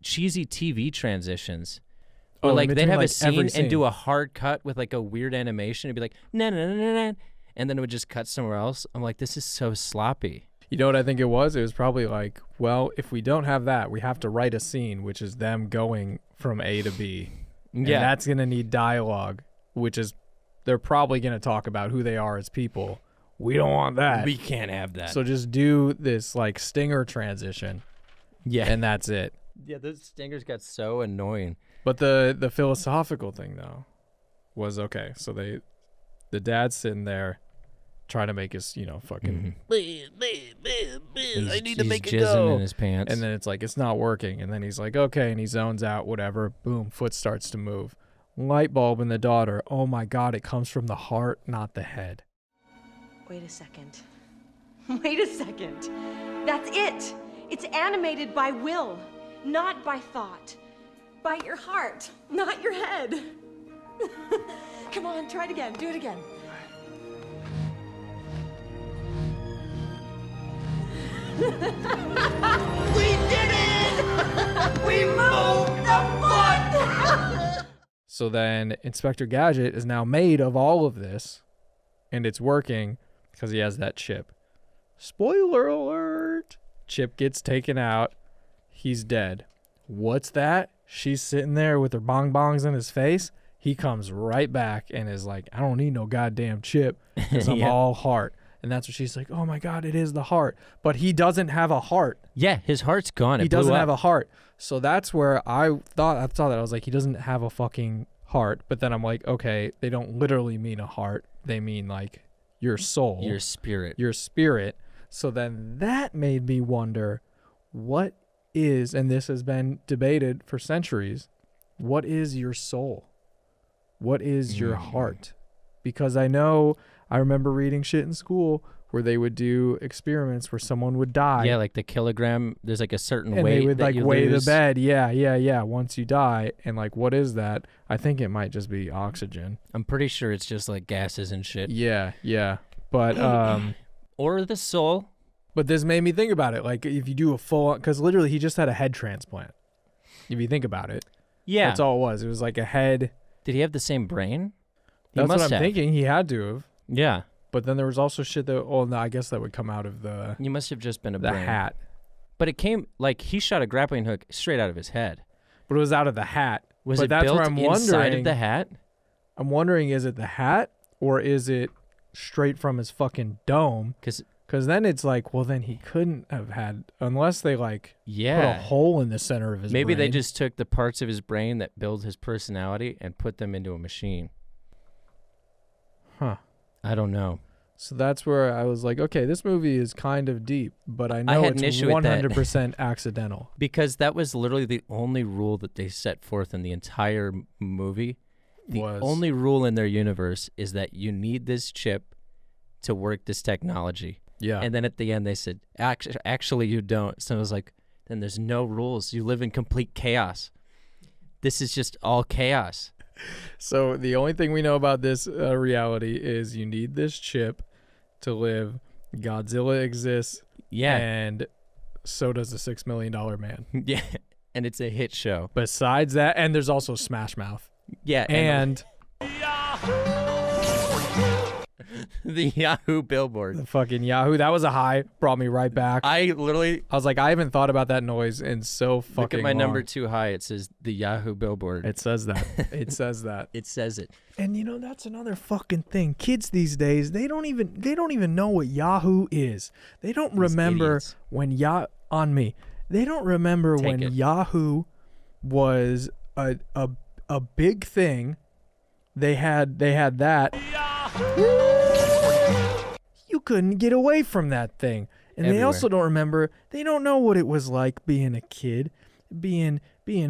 cheesy TV transitions. Or Oh, like in they'd between, have a like, every scene and do scene. a hard cut with like a weird animation. It'd be like na na na na na, and then it would just cut somewhere else. I'm like, this is so sloppy. You know what I think it was? It was probably like, well, if we don't have that, we have to write a scene, which is them going from A to B. And Yeah. that's going to need dialogue, which is, they're probably going to talk about who they are as people. We don't want that. We can't have that. So just do this like stinger transition, yeah, and that's it. yeah, those stingers got so annoying. But the philosophical thing though was okay. So the dad's sitting there, trying to make his, fucking. I need to make it go. In his pants. And then it's like, it's not working. And then he's like, okay. And he zones out, whatever. Boom, foot starts to move. Light bulb in the daughter. Oh my God, it comes from the heart, not the head. Wait a second. Wait a second. That's it. It's animated by will, not by thought. By your heart, not your head. Come on, try it again. Do it again. We did it! We moved the foot! So then Inspector Gadget is now made of all of this, and it's working because he has that chip. Spoiler alert! Chip gets taken out. He's dead. What's that? She's sitting there with her bongs in his face. He comes right back and is like, I don't need no goddamn chip because I'm all heart. And that's what she's like, oh my God, it is the heart. But he doesn't have a heart. Yeah, his heart's gone. He doesn't have a heart. So that's where I thought that. I was like, he doesn't have a fucking heart. But then I'm like, okay, they don't literally mean a heart. They mean like your soul. Your spirit. Your spirit. So then that made me wonder, what is, and this has been debated for centuries, what is your soul? What is your heart? Because I remember reading shit in school where they would do experiments where someone would die. Yeah, like the kilogram, there's like a certain and weight they would that like you weigh lose. the bed. Yeah. Once you die. And like, what is that? I think it might just be oxygen. I'm pretty sure it's just like gases and shit. Yeah. But, or the soul. But this made me think about it. Like if you do a full, because literally he just had a head transplant. If you think about it. Yeah. That's all it was. It was like a head. Did he have the same brain? That's what I'm thinking. He had to have. Yeah. But then there was also shit that, no, I guess that would come out of the... You must have just been the brain. hat. But it came, like, he shot a grappling hook straight out of his head. But it was out of the hat. Was but it that's built where I'm inside wondering, of the hat? I'm wondering, is it the hat or is it straight from his fucking dome? Because then it's like, well, then he couldn't have had, unless they like put a hole in the center of his Maybe brain. they just took the parts of his brain that build his personality and put them into a machine. Huh. I don't know. So that's where I was like, okay, this movie is kind of deep, but I know had an it's issue with that. 100% accidental. Because that was literally the only rule that they set forth in the entire movie. The only rule in their universe is that you need this chip to work this technology. Yeah. And then at the end they said, actually you don't. So I was like, then there's no rules. You live in complete chaos. This is just all chaos. So the only thing we know about this reality is you need this chip to live. Godzilla exists. Yeah. And so does the $6 Million Man. Yeah. And it's a hit show. Besides that, and there's also Smash Mouth. Yeah. And the Yahoo billboard. The fucking Yahoo. That was a high. Brought me right back. I was like, I haven't thought about that noise in so fucking look at my long. number 2 high. It says the Yahoo billboard. It says that. It says that. It says it. And you know, that's another fucking thing. Kids these days, they don't even know what Yahoo is. They don't remember when They don't remember when Yahoo was a big thing. They had that. You couldn't get away from that thing. And Everywhere. they also don't remember, they don't know what it was like being a kid, being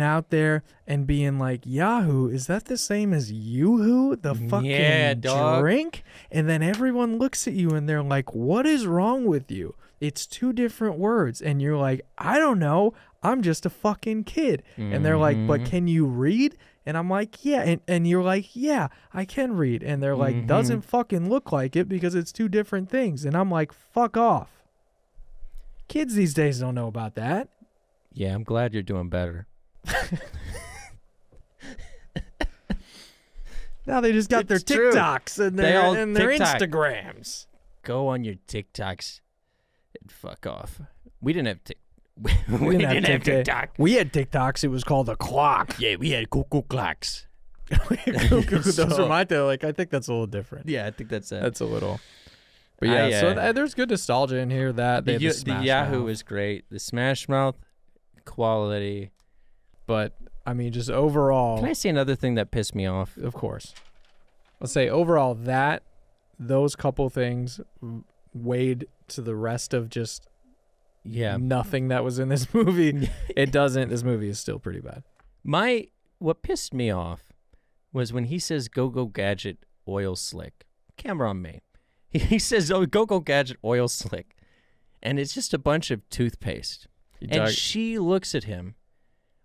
out there and being like, Yahoo, is that the same as Yoo-hoo, the fucking drink? And then everyone looks at you and they're like, what is wrong with you? It's 2 different words. And you're like, I don't know. I'm just a fucking kid. And they're like, but can you read? And I'm like, yeah. And you're like, yeah, I can read. And they're like, doesn't fucking look like it because it's 2 different things. And I'm like, fuck off. Kids these days don't know about that. Yeah, I'm glad you're doing better. Now they just got their TikToks and their Instagrams. Go on your TikToks and fuck off. We didn't have we didn't have TikTok. We had TikToks. It was called a clock. Yeah, we had cuckoo clocks. Those are my thing. Like, I think that's a little different. Yeah, I think that's it. That's a little. But yeah, so there's good nostalgia in here. That they have the Yahoo is great. The Smash Mouth quality. But I mean, just overall. Can I say another thing that pissed me off? Of course. Let's say overall that those couple things weighed to the rest of just nothing that was in this movie, it doesn't. This movie is still pretty bad. What pissed me off was when he says "Go Gadget oil slick." Camera on me. He says, "Oh, Go Gadget oil slick," and it's just a bunch of toothpaste. And she looks at him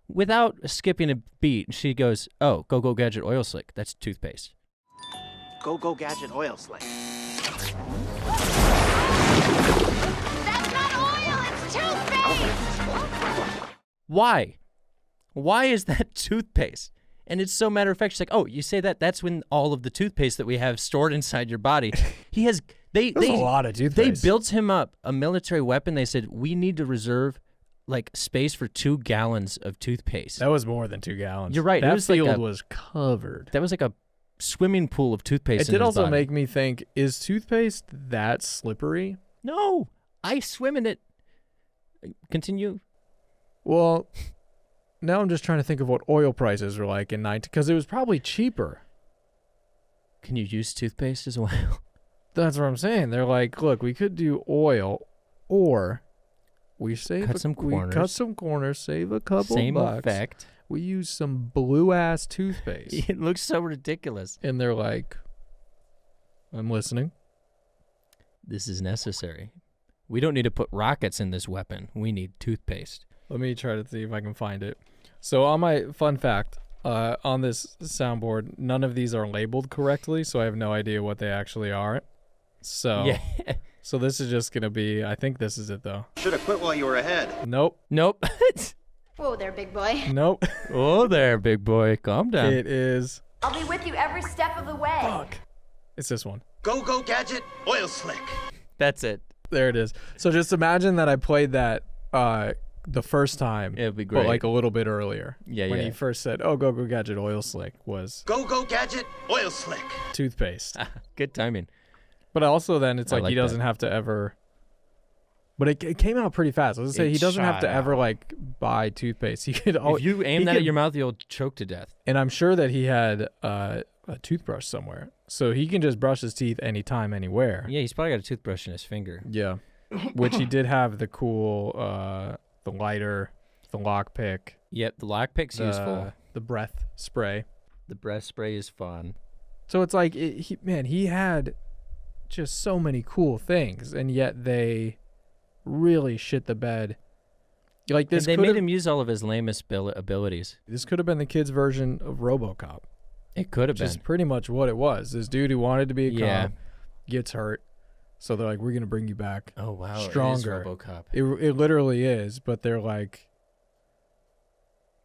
without skipping a beat. She goes, "Oh, Go Gadget oil slick. That's toothpaste." Go Gadget oil slick. That's not oil, it's toothpaste! Why? Why is that toothpaste? And it's so matter of fact. She's like, "Oh, you say that? That's when all of the toothpaste that we have stored inside your body." He has. There's a lot of toothpaste. They built him up a military weapon. They said we need to reserve like space for 2 gallons of toothpaste. That was more than 2 gallons. You're right. That It was field like was covered. That was like a swimming pool of toothpaste. It did in his also body. make me think: is toothpaste that slippery? No, I swim in it. Continue. Well, now I'm just trying to think of what oil prices were like in 19, because it was probably cheaper. Can you use toothpaste as well? That's what I'm saying. They're like, look, we could do oil, or we save Cut some we cut corners. some corners, save a couple Same bucks. effect. We use some blue ass toothpaste, It looks so ridiculous. and they're like, I'm listening. This is necessary. We don't need to put rockets in this weapon. We need toothpaste. Let me try to see if I can find it. So on my fun fact, on this soundboard, none of these are labeled correctly, so I have no idea what they actually are. So Yeah. So this is just gonna be. I think this is it though. Should have quit while you were ahead. Nope. Nope. Whoa there, big boy. Nope. Oh there, big boy. Calm down. It is. I'll be with you every step of the way. Fuck. It's this one. Go Gadget oil slick. That's it. There it is. So just imagine that I played that the first time. It'd be But great. like a little bit earlier. Yeah, When yeah. he first said, "Oh, Go Gadget Oil Slick" was Go Gadget oil slick. toothpaste. Good timing. But also then it's I like he like doesn't that. have to ever. But it came out pretty fast. Let's say It he doesn't have shot to ever out. like buy toothpaste. He could. If you aim he that at could- your mouth, you'll choke to death. And I'm sure that he had a toothbrush somewhere, so he can just brush his teeth anytime, anywhere. Yeah, he's probably got a toothbrush in his finger. Yeah, which he did have the cool, the lighter, the lockpick. Yep, the lockpick's useful. The breath spray. The breath spray is fun. So it's like, he had just so many cool things, and yet they really shit the bed. Like And this, they could made have, him use all of his lamest abilities. this could have been the kid's version of RoboCop. It could have Which is been. pretty much what it was. This dude who wanted to be a Yeah. cop gets hurt, so they're like, "We're gonna bring you back." Oh wow, stronger. It is RoboCop. It literally is, but they're like,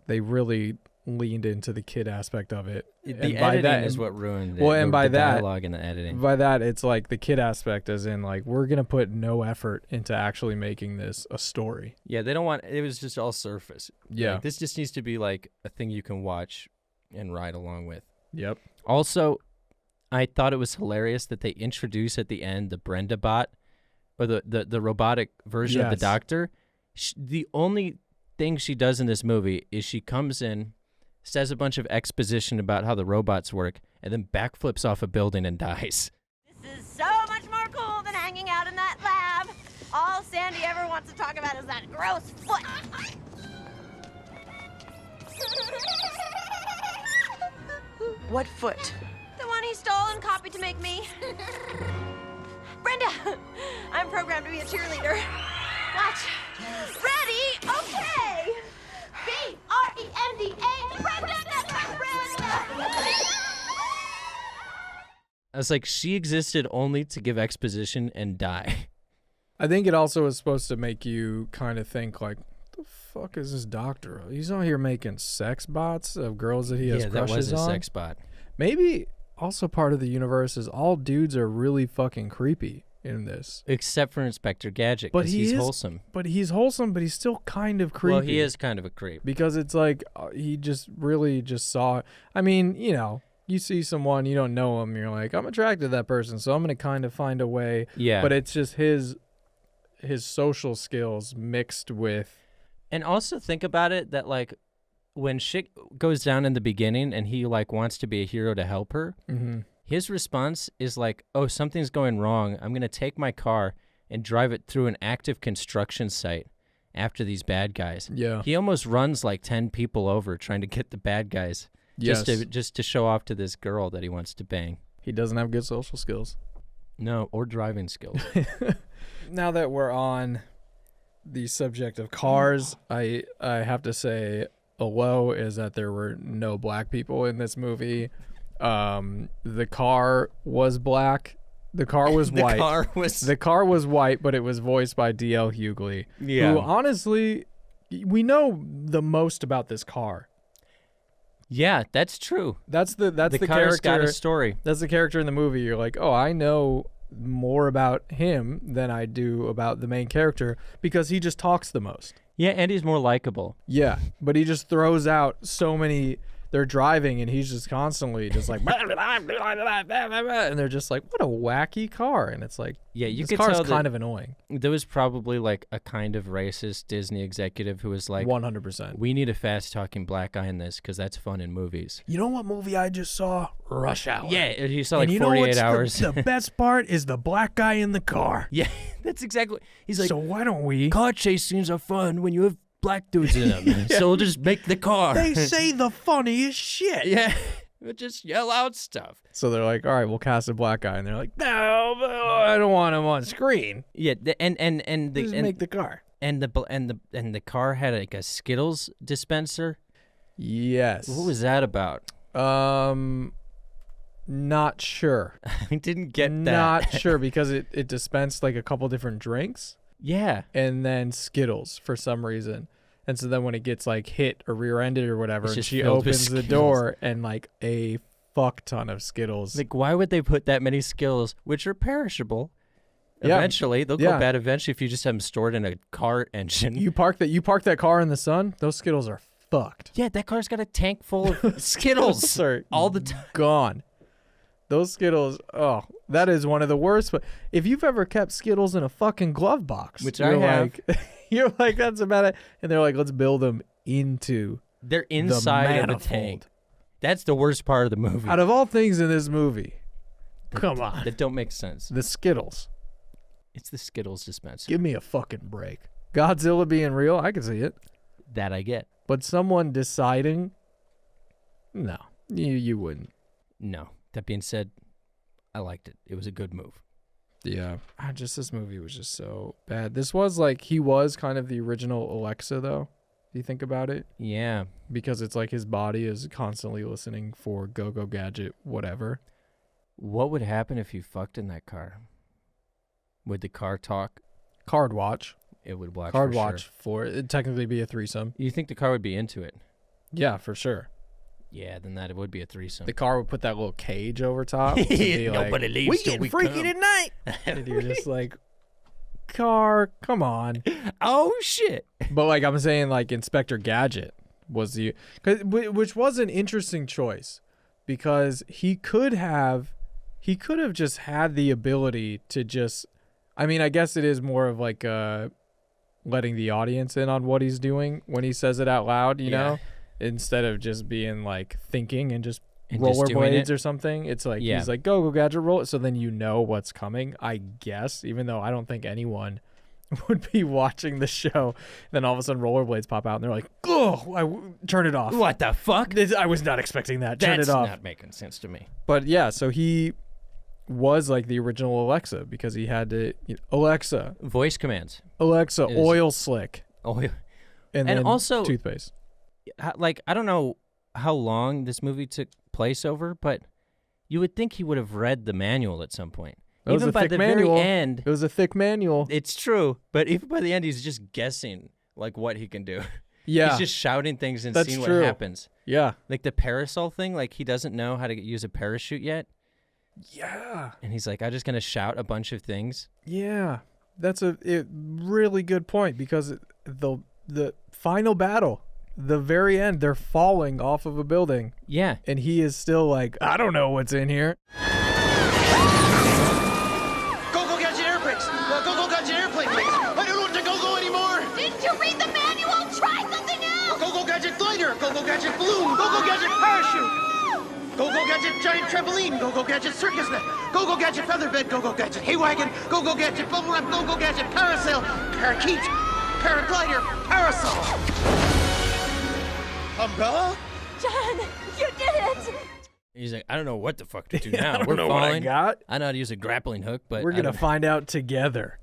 they really leaned into the kid aspect of it. The And by editing that- is what ruined it. Well, and by the that, dialogue and the editing. by that, it's like the kid aspect, as in like, we're gonna put no effort into actually making this a story. Yeah, they don't want. It was just all surface. Yeah. Like, this just needs to be like a thing you can watch and ride along with. Yep. Also, I thought it was hilarious that they introduce at the end the Brenda bot, or the robotic version of the Yes. doctor. The only thing she does in this movie is she comes in, says a bunch of exposition about how the robots work, and then backflips off a building and dies. This is so much more cool than hanging out in that lab. All Sandy ever wants to talk about is that gross foot. What foot? The one he stole and copied to make me. Brenda, I'm programmed to be a cheerleader. Watch. Ready? Okay. B-R-E-N-D-A. Brenda. I was like, she existed only to give exposition and die. I think it also is supposed to make you kind of think like, what the fuck is this doctor? He's out here making sex bots of girls that he has Yeah, that crushes was a on. sex bot. Maybe also part of the universe is all dudes are really fucking creepy in this. Except for Inspector Gadget, But because he he's is wholesome. But he's wholesome, but he's still kind of creepy. Well, he is kind of a creep. Because it's like he just really just saw. I mean, you know, you see someone, you don't know him, you're like, I'm attracted to that person, so I'm going to kind of find a way. Yeah. But it's just his social skills mixed with. And also think about it that, like, when shit goes down in the beginning and he, like, wants to be a hero to help her, Mhm. His response is like, oh, something's going wrong. I'm going to take my car and drive it through an active construction site after these bad guys. Yeah. He almost runs like 10 people over trying to get the bad guys Yes. just to show off to this girl that he wants to bang. He doesn't have good social skills. No, or driving skills. Now that we're on the subject of cars, I have to say a low is that there were no black people in this movie. The car was black. The car was white. The car was white, but it was voiced by D.L. Hughley. Yeah. Who, honestly, we know the most about this car. Yeah, that's true. That's the car's character. got a story. That's the character in the movie. You're like, oh, I know more about him than I do about the main character because he just talks the most. Yeah, and he's more likable. Yeah, but he just throws out so many. They're driving and he's just constantly just like, and they're just like, what a wacky car. And it's like, Yeah, you this could car's tell kind that of annoying. There was probably like a kind of racist Disney executive who was like, 100%. we need a fast-talking black guy in this because that's fun in movies. You know what movie I just saw? Rush Hour. Yeah, you saw And like you know 48 what's hours. The best part is the black guy in the car. Yeah, that's exactly. He's like, So why don't we? car chase scenes are fun when you have black dudes in them. So we'll just make the car. They say the funniest shit. Yeah, we'll just yell out stuff. So they're like, all right, we'll cast a black guy. And they're like, no, but I don't want him on screen. Yeah, and Just the make the car. and the car had like a Skittles dispenser. Yes. What was that about? Not sure. I didn't get that. Not sure because it dispensed like a couple different drinks Yeah. and then Skittles for some reason. And so then when it gets like hit or rear-ended or whatever, It's and just she filled with opens the Skittles. door and like a fuck ton of Skittles. Like, why would they put that many Skittles, which are perishable? Yeah. Eventually, they'll Yeah. go bad eventually if you just have them stored in a car engine. You park that car in the sun, those Skittles are fucked. Yeah, that car's got a tank full of Skittles are all the time. Gone. Those Skittles, oh, that is one of the worst. But if you've ever kept Skittles in a fucking glove box, Which you're I have. like, you're like, that's about it. And they're like, let's build them into They're inside of a manifold. tank. That's the worst part of the movie. Out of all things in this movie, come on, That don't make sense. the Skittles. It's the Skittles dispenser. Give me a fucking break. Godzilla being real, I can see it. That I get. But someone deciding, no, you wouldn't. No. That being said, I liked it. It was a good move. Yeah, this movie was just so bad. This was like, he was kind of the original Alexa, though. Do you think about it? Yeah. Because it's like his body is constantly listening for go-go gadget, whatever. What would happen if you fucked in that car? Would the car talk? Card watch. It would watch. Card for watch Sure. for it'd technically be a threesome. You think the car would be into it? Yeah, for sure. Yeah, then that it would be a threesome. The car would put that little cage over top. To be Nobody like, leaves we till getting we freaky come." tonight. And you're just like, car, come on. Oh shit! But like I'm saying, like Inspector Gadget was which was an interesting choice because he could have just had the ability to just, I mean, I guess it is more of like letting the audience in on what he's doing when he says it out loud, you know, instead of just being like thinking and just And just doing rollerblades it. or something. It's like Yeah. he's like, go gadget, roll it. So then you know what's coming, I guess, even though I don't think anyone would be watching the show. Then all of a sudden rollerblades pop out and they're like, oh, turn it off. What the fuck? I was not expecting that. Turn That's it off. not making sense to me. But yeah, so he was like the original Alexa because he had to, Alexa, Voice commands. Alexa, Is- oil slick. Oh, yeah. And And then also- toothpaste. Like, I don't know how long this movie took place over, but you would think he would have read the manual at some point. It was Even a by thick the manual. very end, It was a thick manual. it's true. But even by the end, he's just guessing like what he can do. Yeah. He's just shouting things and That's seeing true. what happens. Yeah. Like the parasol thing, like he doesn't know how to use a parachute yet. Yeah. And he's like, I'm just going to shout a bunch of things. Yeah. That's a really good point because the final battle, the very end, they're falling off of a building. Yeah. And he is still like, I don't know what's in here. Go gadget air brakes. Go gadget airplane brakes. I don't want to go anymore. Didn't you read the manual? Try something new! Go gadget glider. Go gadget balloon. Go gadget parachute. Go-Go Gadget giant trampoline. Go-Go Gadget circus net. Go-Go Gadget feather bed. Go-Go Gadget hay wagon. Go-Go Gadget bubble wrap. Go-Go Gadget parasail. Parakeet. Paraglider. Parasol. Umbrella? John, you did it! He's like, I don't know what the fuck to do Yeah, now. I don't We're know what I falling. got. I know how to use a grappling hook, but We're I going to don't- find out together.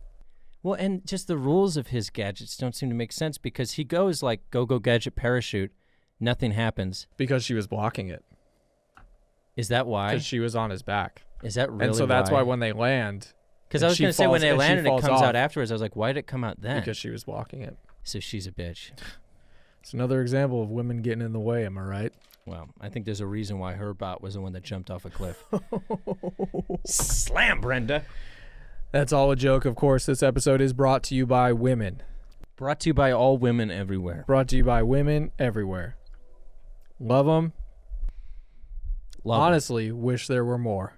Well, and just the rules of his gadgets don't seem to make sense because he goes like go-go gadget parachute, nothing happens. Because she was blocking it. Is that why? Because she was on his back. Is that really And so that's why when they land... Because and I was she going to say when falls- they and she land and it falls comes off out afterwards, I was like, why did it come out then? Because she was blocking it. So she's a bitch. It's another example of women getting in the way, am I right? Well, I think there's a reason why her bot was the one that jumped off a cliff. Slam, Brenda. That's all a joke, of course. This episode is brought to you by women. Brought to you by all women everywhere. Brought to you by women everywhere. Love them. Love 'em. Honestly, wish there were more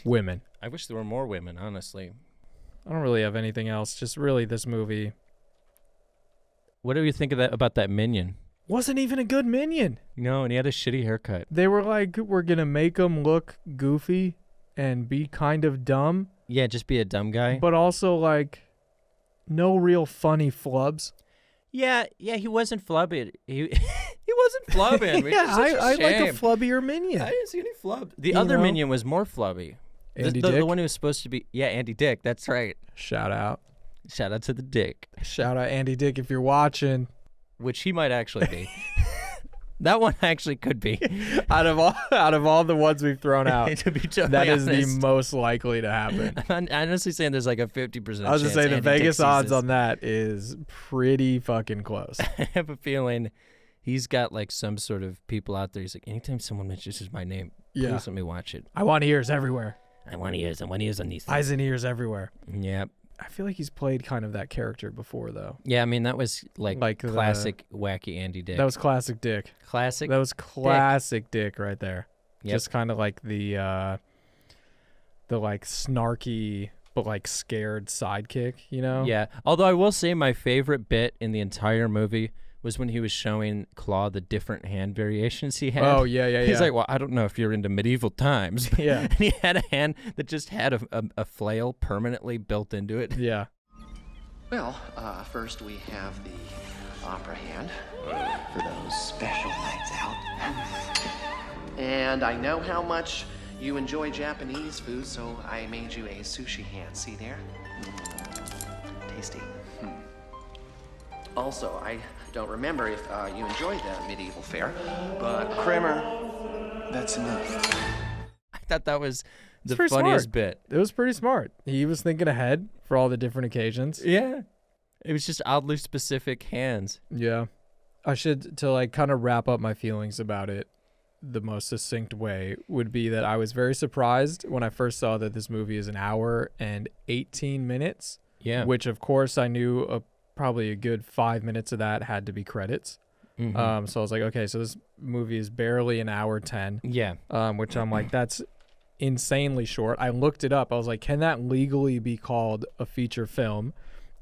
women. I wish there were more women, honestly. I don't really have anything else. Just really this movie What do you think of that about that minion? wasn't even a good minion. No, and he had a shitty haircut. They were like, we're going to make him look goofy and be kind of dumb, Yeah, just be a dumb guy. but also like no real funny flubs. Yeah, he wasn't flubbing. He wasn't flubbing. which Yeah, is such I like a shame. flubbier minion. I didn't see any flub. The You other know? minion was more flubby. Andy the Dick? one who was supposed to be, Andy Dick. That's right. Shout out. Shout out to the Dick, Shout out Andy Dick if you're watching. which he might actually be. That one actually could be. Out of all the ones we've thrown out, To be totally that is the honest. most likely to happen. I'm honestly saying there's like a 50% I was just chance saying the Andy Dick Vegas sees odds this. on that is pretty fucking close. I have a feeling he's got like some sort of people out there. He's like, anytime someone mentions my name, Yeah. please let me watch it. I want ears everywhere. I want ears. I want ears on these things. Eyes and ears everywhere. Yep. I feel like he's played kind of that character before, though. Yeah, I mean, that was like the- classic wacky Andy Dick. That was classic Dick. classic. That was classic Dick right there. Yep. Just kind of like the like snarky but like scared sidekick, you know? Yeah. Although I will say my favorite bit in the entire movie was when he was showing Claw the different hand variations he had. Oh, yeah. He's like, well, I don't know if you're into medieval times. Yeah. And he had a hand that just had a flail permanently built into it. Yeah. Well, first we have the opera hand for those special nights out. And I know how much you enjoy Japanese food, so I made you a sushi hand. See there? Tasty. Also, I don't remember if you enjoyed the medieval fare, but Kramer, that's enough. I thought that was the pretty funniest smart. bit. It was pretty smart. He was thinking ahead for all the different occasions. Yeah. It was just oddly specific hands. Yeah. I should, to like kind of wrap up my feelings about it, the most succinct way would be that I was very surprised when I first saw that this movie is an hour and 18 minutes. Yeah. Which, of course, I knew probably a good 5 minutes of that had to be credits. Mhm. So I was like, okay, so this movie is barely an hour 10. Yeah. Which I'm like, that's insanely short. I looked it up. I was like, can that legally be called a feature film?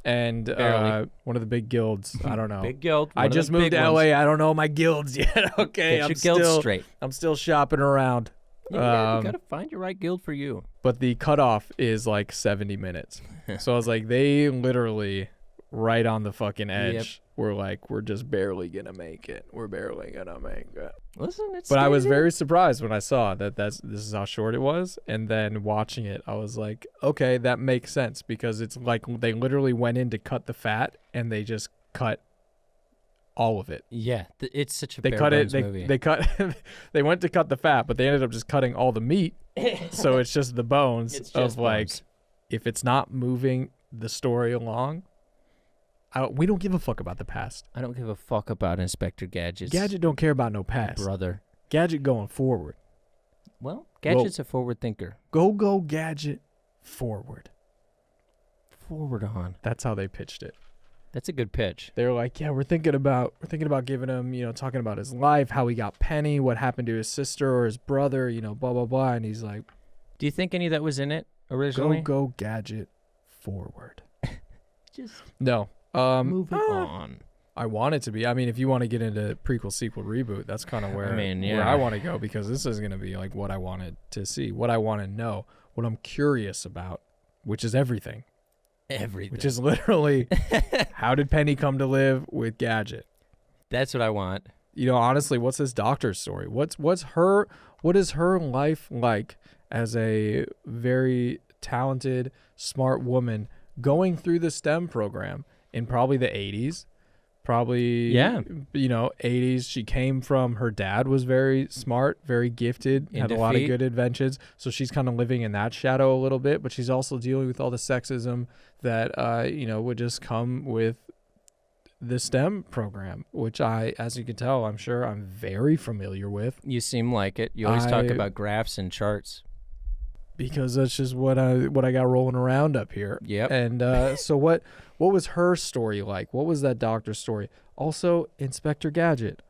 And Barely. one of the big guilds, I don't know. Big guild. I one of just those moved big to ones. LA. I don't know my guilds yet. Okay, Get your guild straight. I'm still shopping around. Yeah, you gotta find your right guild for you. But the cutoff is like 70 minutes. So I was like, they literally right on the fucking edge. Yep. We're like, we're just barely gonna make it. We're barely gonna make it. Listen, it's But I was stated. very surprised when I saw that this is how short it was, and then watching it, I was like, okay, that makes sense because it's like they literally went in to cut the fat, and they just cut all of it. Yeah, it's such a They bare cut it. bones movie. They cut. They went to cut the fat, but they ended up just cutting all the meat. So it's just the bones It's of just like, bones. if it's not moving the story along, we don't give a fuck about the past. I don't give a fuck about Inspector Gadget's Gadget don't care about no past. brother. Gadget going forward. Well, Gadget's a forward thinker. Go Gadget forward. Forward on. That's how they pitched it. That's a good pitch. They were like, yeah, we're thinking about giving him, talking about his life, how he got Penny, what happened to his sister or his brother, blah blah blah, and he's like, Do you think any of that was in it originally? go Gadget forward. Just No. moving on. I want it to be. I mean, if you want to get into prequel, sequel, reboot, that's kind of where, where I want to go, because this is going to be like what I wanted to see, what I want to know, what I'm curious about, which is everything. Everything. Which is literally, how did Penny come to live with Gadget? That's what I want. You know, honestly, what's this doctor's story? What is her life like as a very talented, smart woman going through the STEM program in probably the 80s? Probably, you know, 80s. She came from, her dad was very smart, very gifted, had a lot of good inventions. So she's kind of living in that shadow a little bit, but she's also dealing with all the sexism that, you know, would just come with the STEM program, which as you can tell, I'm sure I'm very familiar with. You seem like it. You always talk about graphs and charts. Because that's just what I got rolling around up here. Yep. And so what was her story like? What was that doctor's story? Also, Inspector Gadget.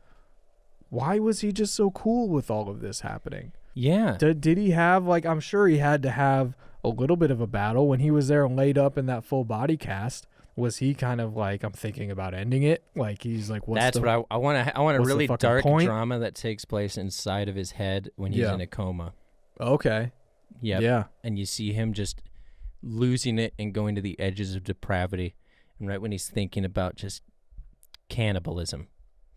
Why was he just so cool with all of this happening? Yeah. Did he have, like, I'm sure he had to have a little bit of a battle when he was there and laid up in that full body cast. Was he kind of like, I'm thinking about ending it? Like, he's like, That's what I want a really dark drama that takes place inside of his head when he's in a coma. Okay. Yep. Yeah. And you see him just losing it and going to the edges of depravity. And right when he's thinking about just cannibalism,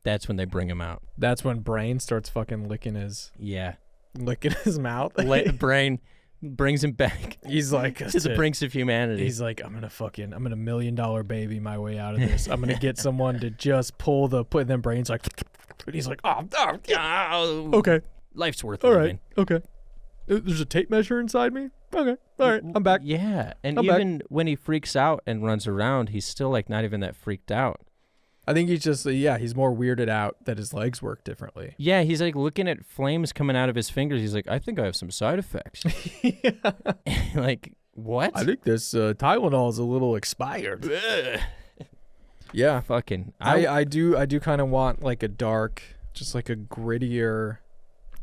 that's when they bring him out. That's when Brain starts fucking licking his mouth. Brain brings him back. He's like to the brinks of humanity. He's like, I'm gonna $1 million baby my way out of this. I'm gonna get someone to just put them. Brain's like, and he's like, okay, life's worth all living. Right, okay. There's a tape measure inside me. Okay, all right, I'm back. Yeah, and I'm even when he freaks out and runs around, he's still like not even that freaked out. I think he's just he's more weirded out that his legs work differently. Yeah, he's like looking at flames coming out of his fingers. He's like, I think I have some side effects. Like, what? I think this Tylenol is a little expired. Yeah, fucking. I do kind of want like a dark, just like a grittier.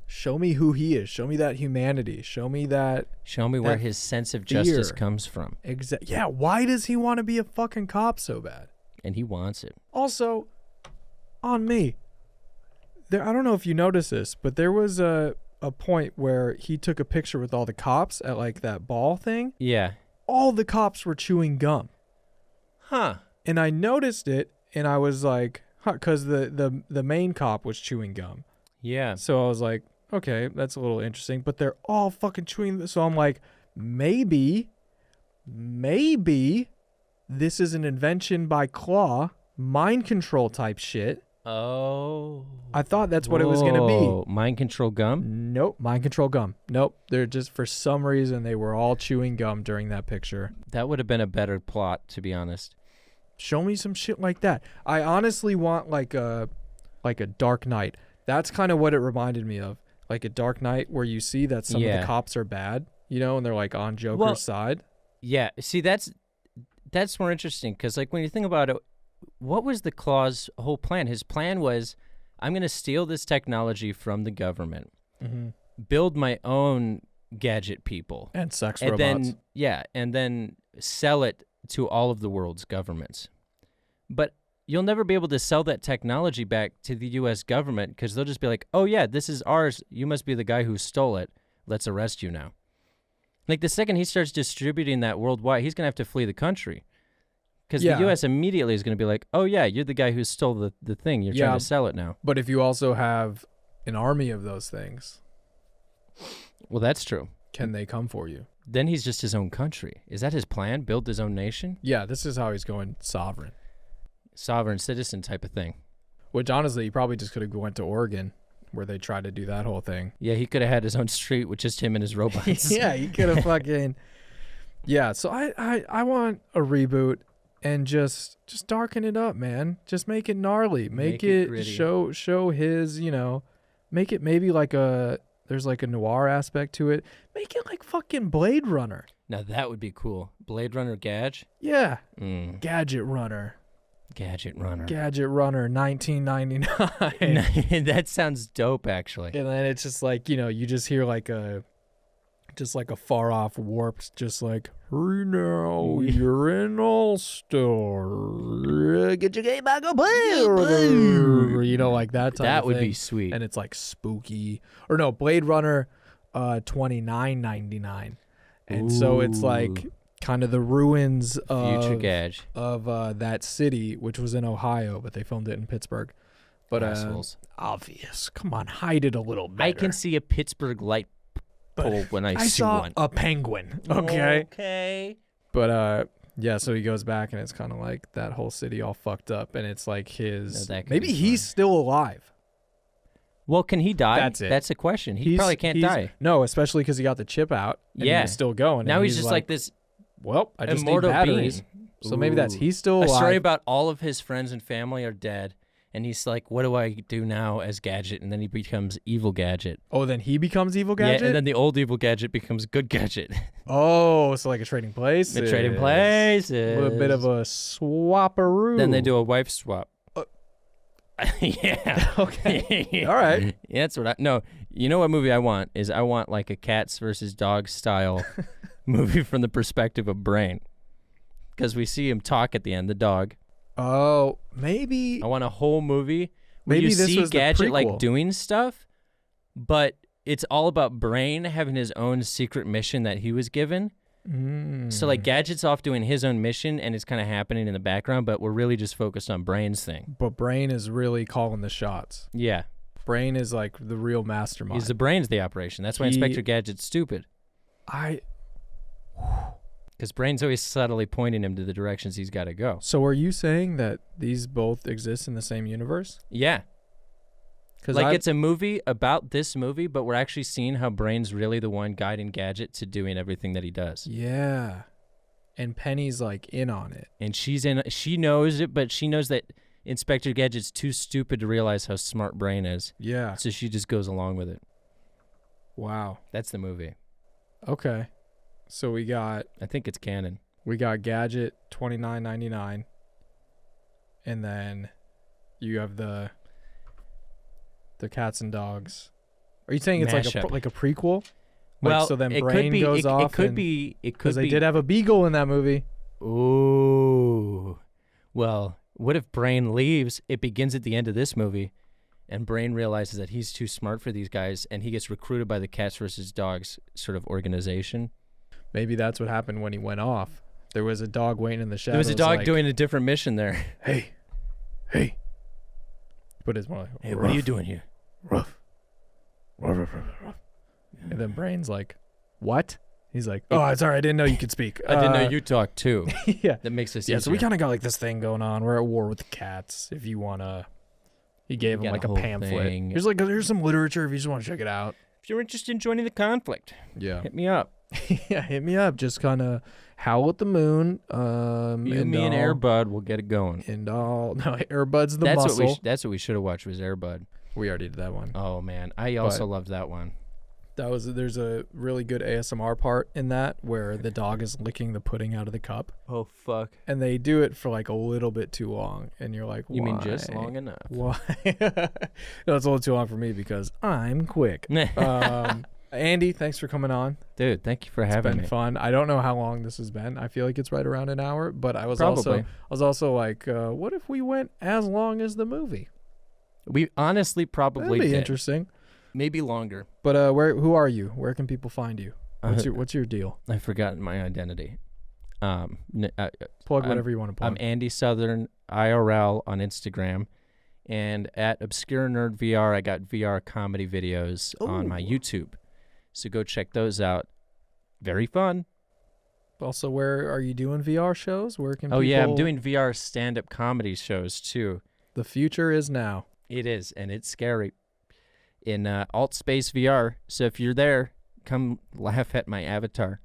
Show me who he is. Show me that humanity. Show me where his sense of justice comes from. Exactly. Yeah. Why does he want to be a fucking cop so bad? And he wants it. Also, on me. I don't know if you noticed this, but there was a point where he took a picture with all the cops at like that ball thing. Yeah. All the cops were chewing gum. Huh. And I noticed it, and I was like, because the main cop was chewing gum. Yeah. So I was like, okay, that's a little interesting. But they're all fucking chewing. So I'm like, maybe this is an invention by Claw, mind control type shit. Oh. I thought that's what it was going to be. Mind control gum? Nope. Mind control gum. Nope. They're just, for some reason, they were all chewing gum during that picture. That would have been a better plot, to be honest. Show me some shit like that. I honestly want like a Dark Knight. That's kind of what it reminded me of. Like a Dark Knight where you see that some of the cops are bad, you know, and they're like on Joker's side. Yeah. See, that's more interesting because like when you think about it, what was the Claw's whole plan? His plan was, I'm going to steal this technology from the government, build my own gadget people. And sex robots. And then sell it to all of the world's governments. But you'll never be able to sell that technology back to the U.S. government because they'll just be like, oh, yeah, this is ours. You must be the guy who stole it. Let's arrest you now. Like the second he starts distributing that worldwide, he's going to have to flee the country. Because the U.S. immediately is going to be like, oh, yeah, you're the guy who stole the thing. You're trying to sell it now. But if you also have an army of those things. Well, that's true. Can they come for you? Then he's just his own country. Is that his plan? Build his own nation? Yeah, this is how he's going sovereign. Sovereign citizen type of thing. Which, honestly, he probably just could have went to Oregon where they tried to do that whole thing. Yeah, he could have had his own street with just him and his robots. Yeah, he could have fucking... Yeah, so I want a reboot and just darken it up, man. Just make it gnarly. Make it gritty. Show his, you know... Make it maybe like there's like a noir aspect to it. Make it like fucking Blade Runner. Now that would be cool. Blade Runner Gadge? Yeah. Gadget Runner. Gadget Runner. Gadget Runner 1999. That sounds dope, actually. And then it's just like, you know, you just hear like a Just like a far off warped, just like, hey now, you're in All-Star. Get your game back up, you know, like that type That of would thing. be sweet. And it's like spooky. Or no, Blade Runner 2999. And so it's like kind of the ruins Future Gage. of that city, which was in Ohio, but they filmed it in Pittsburgh. But Assholes. obvious. Come on, hide it a little better. I can see a Pittsburgh light pole when I see saw one. a penguin. Okay. Okay. But yeah, so he goes back and it's kind of like that whole city all fucked up, and it's like his. No, that could maybe be he's still alive. Well, can he die? That's it. That's a question. He probably can't die. No, especially because he got the chip out. And Yeah. he was still going. Now and he's just like this Well, I just need immortal batteries. being. So maybe that's Ooh. he's still alive. A story about all of his friends and family are dead, and he's like, "What do I do now as Gadget?" And then he becomes Evil Gadget. Oh, then he becomes Evil Gadget. Yeah, and then the old Evil Gadget becomes Good Gadget. Oh, so like a trading places. The trading places. A bit of a swapperoo. Then they do a wife swap. Yeah. Okay. All right. Yeah, that's what I. No, you know what movie I want is I want like a cats versus dogs style movie from the perspective of Brain, because we see him talk at the end. The dog. Oh, maybe. I want a whole movie where Maybe you this see was the Gadget like prequel. doing stuff, but it's all about Brain having his own secret mission that he was given. So like Gadget's off doing his own mission and it's kind of happening in the background, but we're really just focused on Brain's thing. But Brain is really calling the shots. Yeah. Brain is like the real mastermind. He's the brains of the operation. That's why Inspector Gadget's stupid. Because Brain's always subtly pointing him to the directions he's got to go. So are you saying that these both exist in the same universe? Yeah. Because Like it's a movie about this movie, but we're actually seeing how Brain's really the one guiding Gadget to doing everything that he does. Yeah. And Penny's like in on it. And she knows it, but she knows that Inspector Gadget's too stupid to realize how smart Brain is. Yeah. So she just goes along with it. Wow. That's the movie. Okay. So we got I think it's canon. We got Gadget $29.99. And then you have the cats and dogs. Are you saying it's Mashup. like a prequel? Well, like, so then it Brain could be, goes off. It could be. Because they did have a beagle in that movie. Ooh. Well, what if Brain leaves? It begins at the end of this movie, and Brain realizes that he's too smart for these guys, and he gets recruited by the Cats versus Dogs sort of organization. Maybe that's what happened when he went off. There was a dog waiting in the shadows. There was a dog like, doing a different mission there. Hey. But it's more like, Hey, what are you doing here? Ruff. And then Brain's like, what? He's like, oh, sorry, I didn't know you could speak. I didn't know you talk too. Yeah. That makes us Yeah, so we easier. kind of got like this thing going on. We're at war with the cats. If you want to, he gave him got like a a whole pamphlet. thing. Here's some literature if you just want to check it out. If you're interested in joining the conflict, Yeah. hit me up. Yeah, hit me up. Just kind of howl at the moon. You, me, and Airbud will get it going. And all, no, Airbud's the That's muscle. that's what we should have watched was Airbud. We already did that one. Oh man, I also loved that one. There's a really good ASMR part in that where the dog is licking the pudding out of the cup. Oh fuck. And they do it for like a little bit too long, and you're like, why? You mean just long enough? Why? No, it's a little too long for me because I'm quick. Andy, thanks for coming on. Dude, thank you for It's having been me. fun. I don't know how long this has been. I feel like it's right around an hour, but I was Probably. also like, what if we went as long as the movie? We honestly probably That'd be did. interesting. Maybe longer. But who are you? Where can people find you? What's your deal? I've forgotten my identity. Plug whatever you want to plug. I'm Andy Southern IRL on Instagram, and at Obscure Nerd VR, I got VR comedy videos on my YouTube. So go check those out. Very fun. Also, where are you doing VR shows? Where can people... Oh yeah, I'm doing VR stand-up comedy shows too. The future is now. It is, and it's scary. In Alt Space VR. So if you're there, come laugh at my avatar.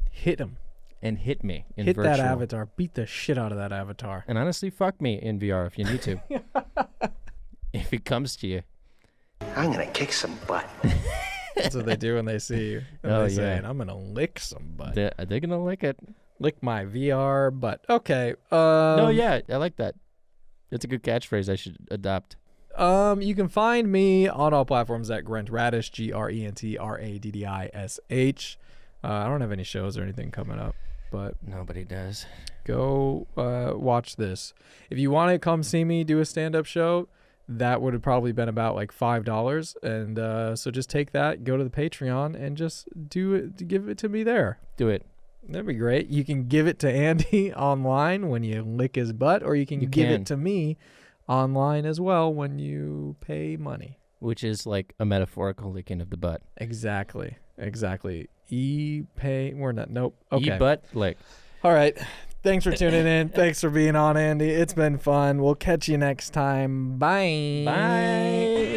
Hit him. And hit me in Hit virtual. that avatar. Beat the shit out of that avatar. And honestly, fuck me in VR if you need to. If it comes to you. I'm gonna kick some butt. That's what they do when they see you. And Oh, they say, yeah. I'm going to lick some butt. They're going to lick it. Lick my VR butt. Okay. No, yeah, I like that. That's a good catchphrase I should adopt. You can find me on all platforms at Grent Radish, GrentRaddish. I don't have any shows or anything coming up, but Nobody does. go watch this. If you want to come see me do a stand-up show, that would have probably been about like $5. And so just take that, go to the Patreon, and just do it. Give it to me there. Do it. That'd be great. You can give it to Andy online when you lick his butt, or you can give it to me online as well when you pay money. Which is like a metaphorical licking of the butt. Exactly. E-pay. We're not. Nope. Okay. E-butt lick. All right. Thanks for tuning in. Thanks for being on, Andy. It's been fun. We'll catch you next time. Bye. Bye.